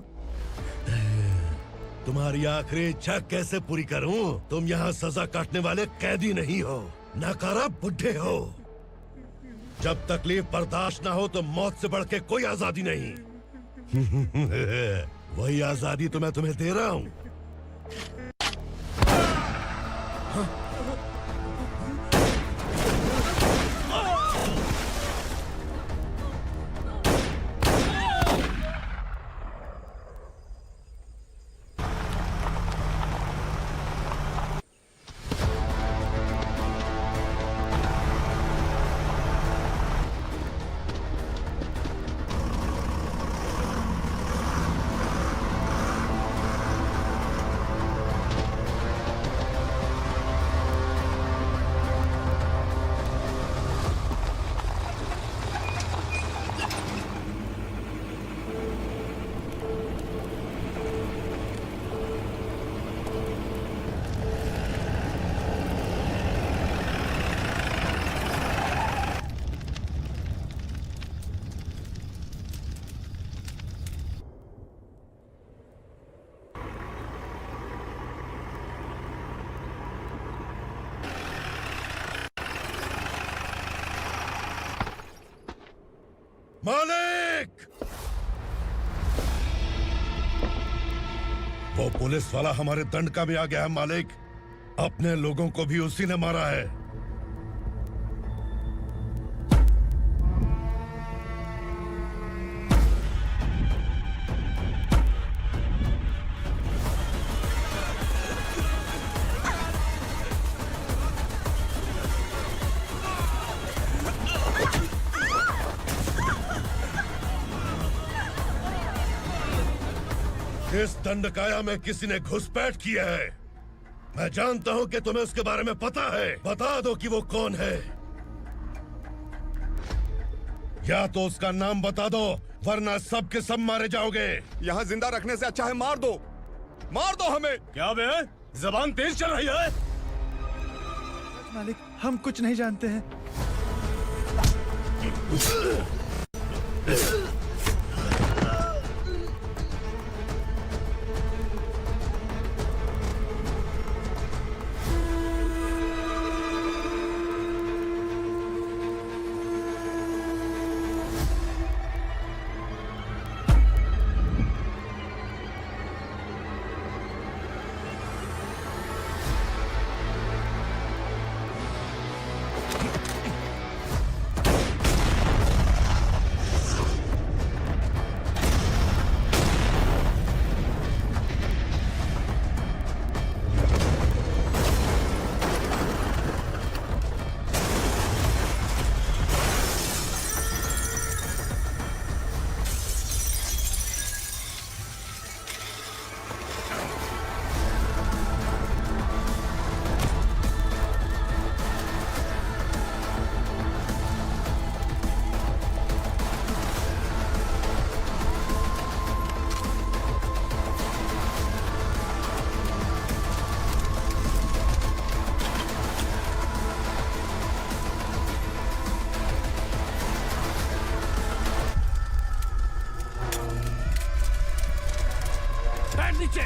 तुम्हारी आखिरी इच्छा कैसे पूरी करूं? तुम यहाँ सजा काटने वाले कैदी नहीं हो, नकारा बुढ़े हो। जब तकलीफ बर्दाश्त ना हो तो मौत से बढ़ के कोई आजादी नहीं। वही आजादी तो मैं तुम्हें दे रहा हूँ। मालिक! वो पुलिस वाला हमारे दंड का भी आ गया है मालिक। अपने लोगों को भी उसी ने मारा है। इस दंडकाया में किसी ने घुसपैठ किया है। मैं जानता हूं कि तुम्हें उसके बारे में पता है। बता दो कि वो कौन है, या तो उसका नाम बता दो, वरना सब के सब मारे जाओगे। यहाँ जिंदा रखने से अच्छा है मार दो हमें। क्या बे, जबान तेज चल रही है? मालिक, हम कुछ नहीं जानते हैं। नीचे।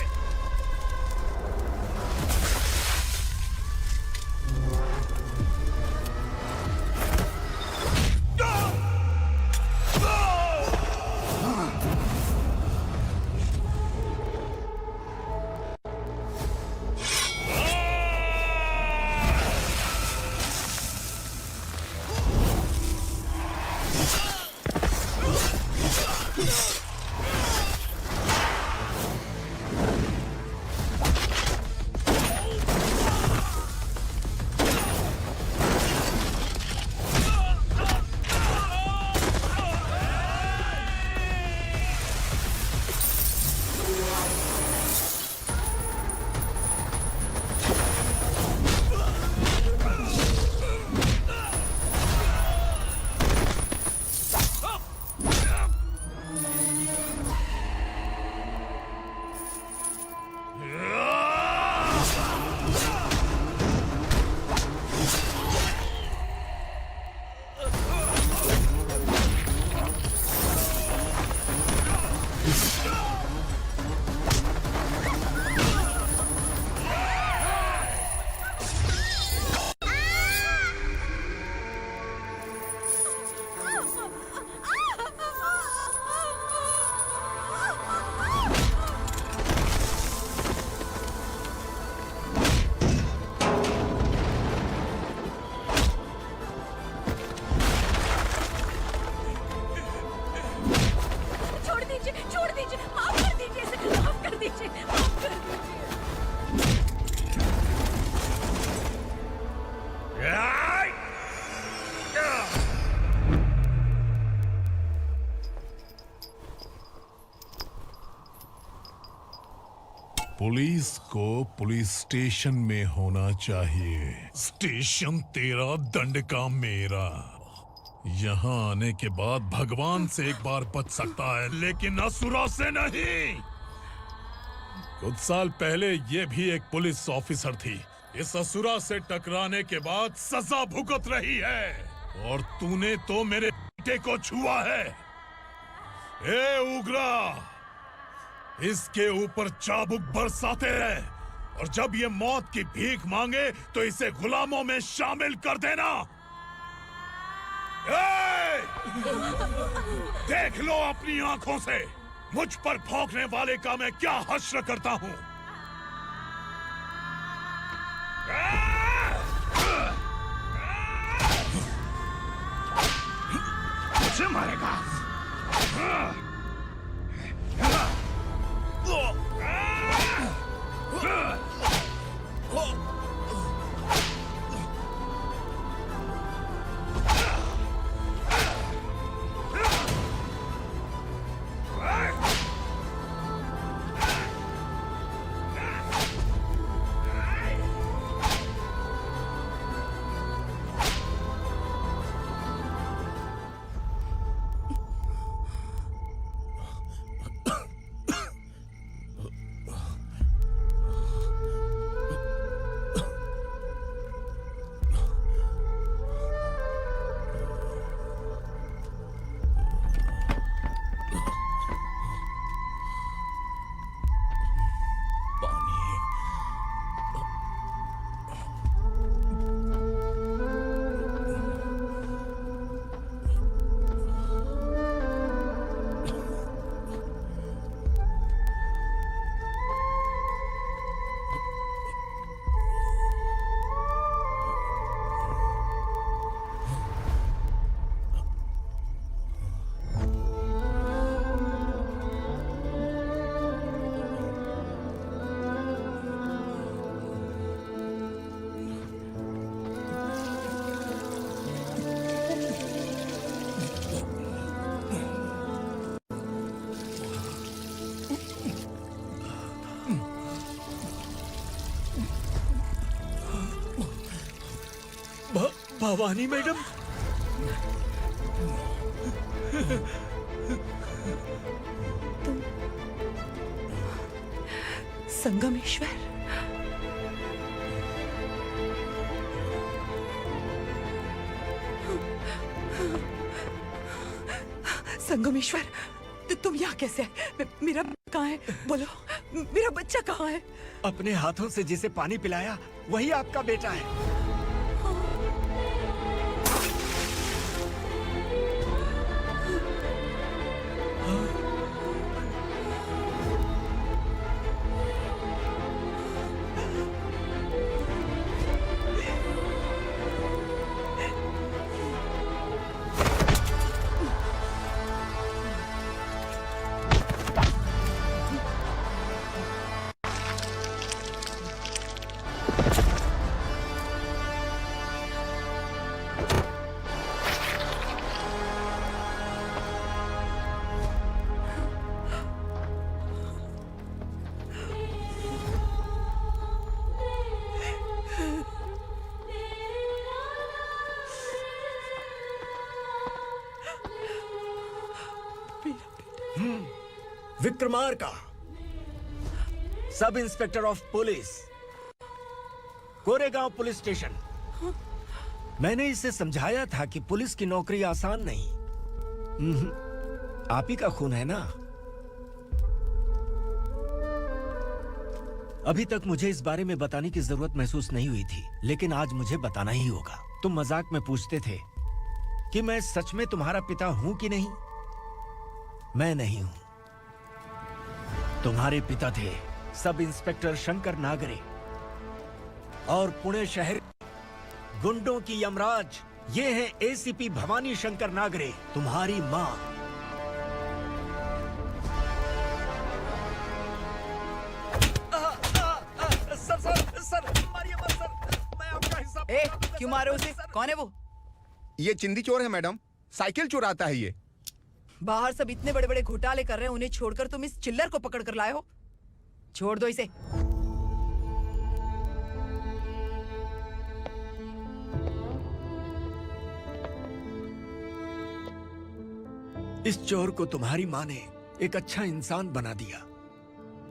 पुलिस को पुलिस स्टेशन में होना चाहिए। स्टेशन तेरा, दंड का मेरा। यहाँ आने के बाद भगवान से एक बार बच सकता है, लेकिन असुरा से नहीं। कुछ साल पहले ये भी एक पुलिस ऑफिसर थी। इस असुरा से टकराने के बाद सजा भुगत रही है, और तूने तो मेरे बेटे को छुआ है। ए उग्रा, इसके ऊपर चाबुक बरसाते हैं, और जब ये मौत की भीख मांगे तो इसे गुलामों में शामिल कर देना। देख लो अपनी आंखों से मुझ पर भौंकने वाले का मैं क्या हश्र करता हूँ। मुझे मारेगा। भवानी मैडम, संगमेश्वर, संगमेश्वर, तुम यहाँ कैसे है? मेरा कहाँ है? बोलो, मेरा बच्चा कहाँ है? अपने हाथों से जिसे पानी पिलाया वही आपका बेटा है। Vikramarka, sub inspector of police, Koregaon police station. मैंने इसे समझाया था कि पुलिस की नौकरी आसान नहीं। आप ही का खून है ना। अभी तक मुझे इस बारे में बताने की जरूरत महसूस नहीं हुई थी, लेकिन आज मुझे बताना ही होगा। तुम मजाक में पूछते थे कि मैं सच में तुम्हारा पिता हूं कि नहीं। मैं नहीं हूं। तुम्हारे पिता थे सब इंस्पेक्टर शंकर नागरे, और पुणे शहर गुंडों की यमराज ये है एसीपी भवानी शंकर नागरे, तुम्हारी मां। सर, मारिए मत सर, मैं आपका हिस्सा। क्यों मारे उसे? कौन है वो? ये चिंदी चोर है मैडम, साइकिल चुराता है ये। बाहर सब इतने बड़े बड़े घोटाले कर रहे हैं, उन्हें छोड़कर तुम इस चिल्लर को पकड़ कर लाए हो। छोड़ दो इसे। इस चोर को तुम्हारी माँ ने एक अच्छा इंसान बना दिया।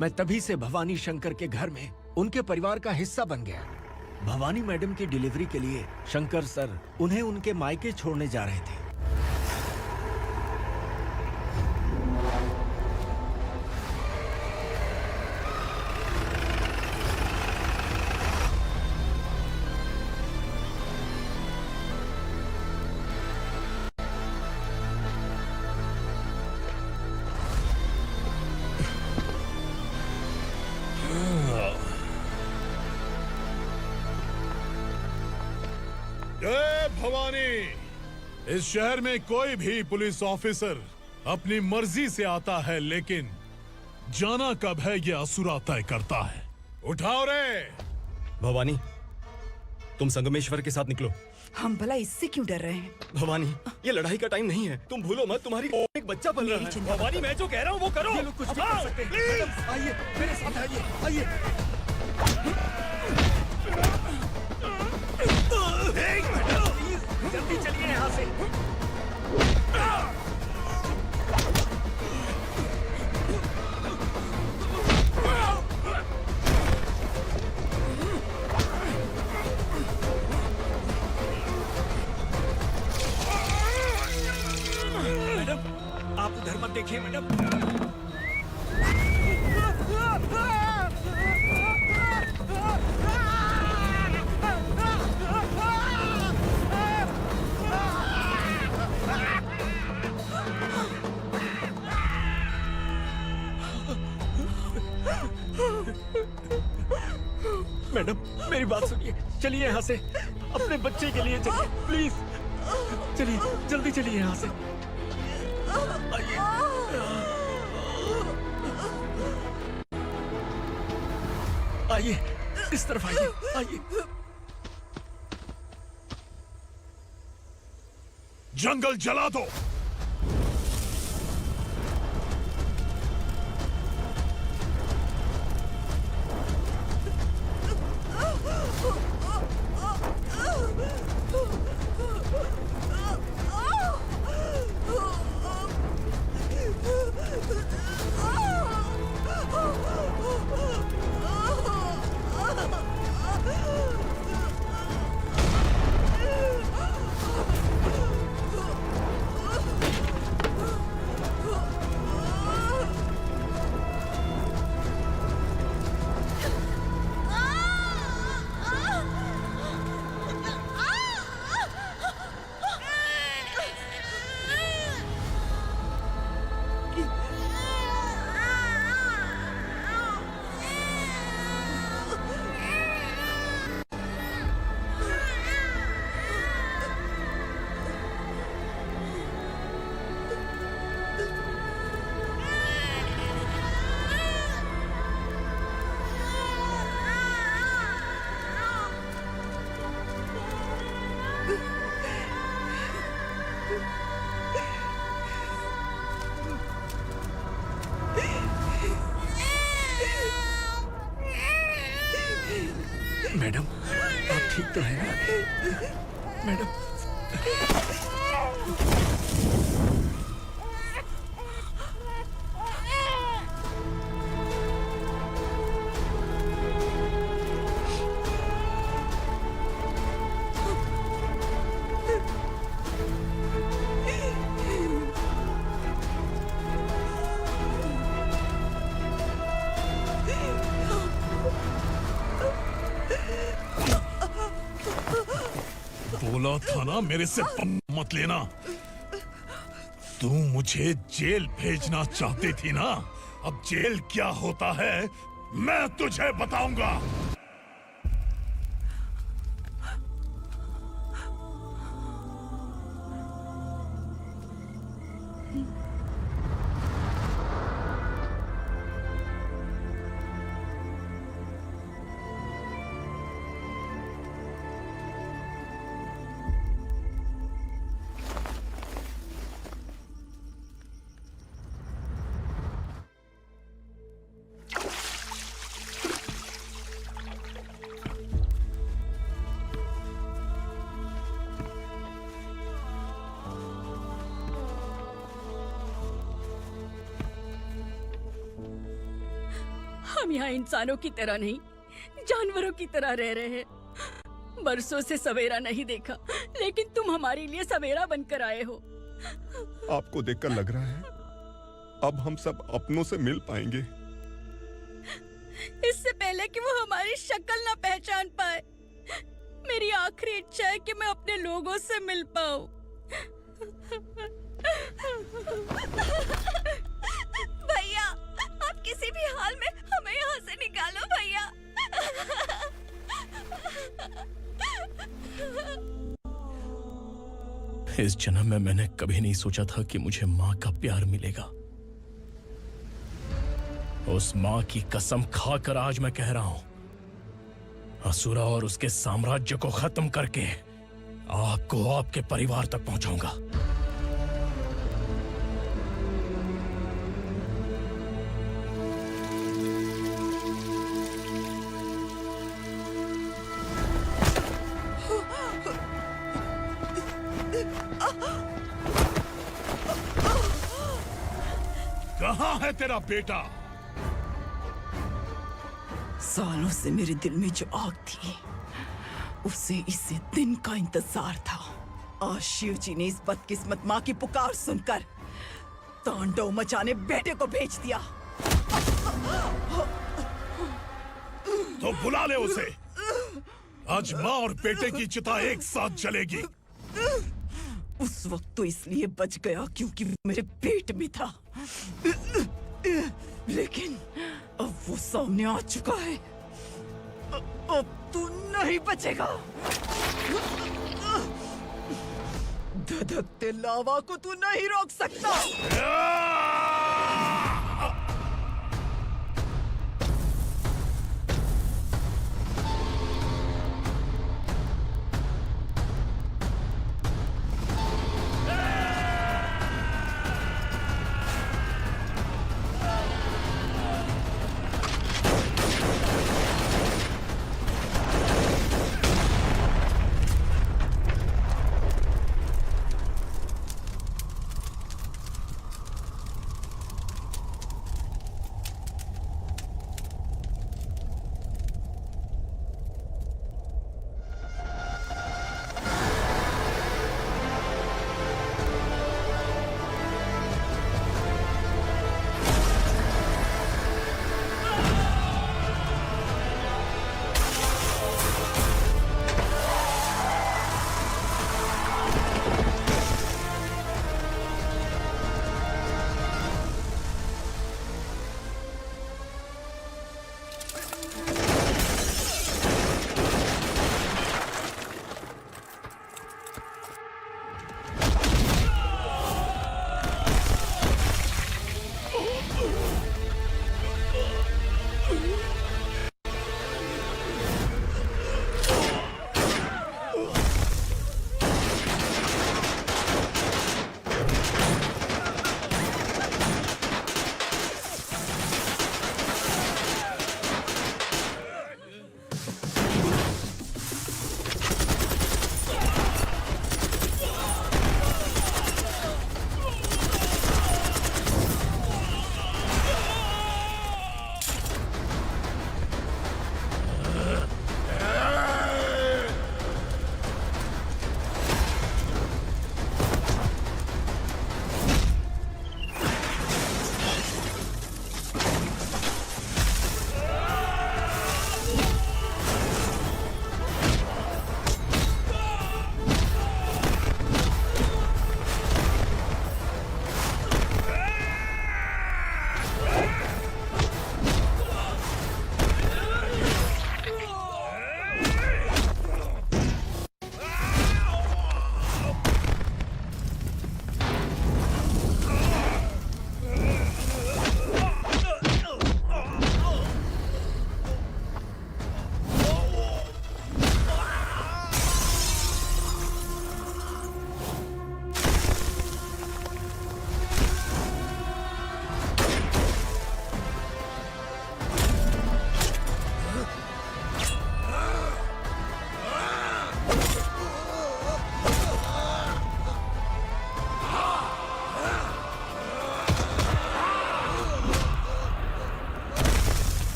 मैं तभी से भवानी शंकर के घर में उनके परिवार का हिस्सा बन गया। भवानी मैडम की डिलीवरी के लिए शंकर सर उन्हें उनके मायके छोड़ने जा रहे थे। भवानी, इस शहर में कोई भी पुलिस ऑफिसर अपनी मर्जी से आता है, लेकिन जाना कब है ये असुरा तय करता है। उठाओ रे। भवानी, तुम संगमेश्वर के साथ निकलो। हम भला इससे क्यों डर रहे हैं? भवानी, ये लड़ाई का टाइम नहीं है। तुम भूलो मत, तुम्हारी एक बच्चा पल रहा है। भवानी, मैं जो कह रहा हूँ वो करो। ये लोग कुछ भी कर सकते हैं। मैडम, आइए मेरे साथ आइए, आइए। जल्दी चलिए यहाँ से। मैडम, आप उधर मत देखिए मैडम। मैडम, मेरी बात सुनिए, चलिए यहाँ से। अपने बच्चे के लिए चलिए, प्लीज। चलिए, जल्दी चलिए यहाँ से। आइए, इस तरफ आइए, आइए। जंगल जला दो। मैडम, आप ठीक तो हैं? मैडम, बोला था ना मेरे से मत लेना। तू मुझे जेल भेजना चाहती थी ना, अब जेल क्या होता है मैं तुझे बताऊंगा। हम यहाँ इंसानों की तरह नहीं, जानवरों की तरह रह रहे हैं। बरसों से सवेरा नहीं देखा, लेकिन तुम हमारे लिए सवेरा बनकर आए हो। आपको देखकर लग रहा है अब हम सब अपनों से मिल पाएंगे। इससे पहले कि वो हमारी शक्ल ना पहचान पाए, मेरी आखिरी इच्छा है कि मैं अपने लोगों से मिल पाऊं। भैया, आप किसी भी हाल में हमें यहाँ से निकालो भैया। इस जन्म में मैंने कभी नहीं सोचा था कि मुझे माँ का प्यार मिलेगा। उस माँ की कसम खाकर आज मैं कह रहा हूं, असुरा और उसके साम्राज्य को खत्म करके आपको आपके परिवार तक पहुंचाऊंगा। कहाँ है तेरा बेटा? सालों से मेरे दिल में जो आग थी, उसे इस दिन का इंतजार था। आज शिव जी ने इस बदकिस्मत माँ की पुकार सुनकर तांडव मचाने बेटे को भेज दिया। तो बुला ले उसे। आज माँ और बेटे की चिता एक साथ जलेगी। उस वक्त तो इसलिए बच गया क्योंकि मेरे पेट में था, लेकिन अब वो सामने आ चुका है। अब तू नहीं बचेगा। धधकते लावा को तू नहीं रोक सकता।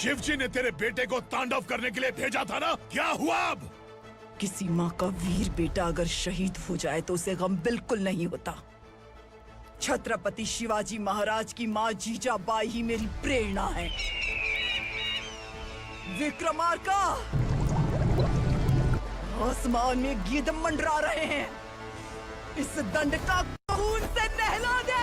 शिवजी ने तेरे बेटे को तांडव करने के लिए भेजा था ना, क्या हुआ अब? किसी माँ का वीर बेटा अगर शहीद हो जाए तो उसे गम बिल्कुल नहीं होता। छत्रपति शिवाजी महाराज की माँ जीजाबाई ही मेरी प्रेरणा है। विक्रमार्का, आसमान में गिद्ध मंडरा रहे हैं, इस दंड का खून से नहला दे।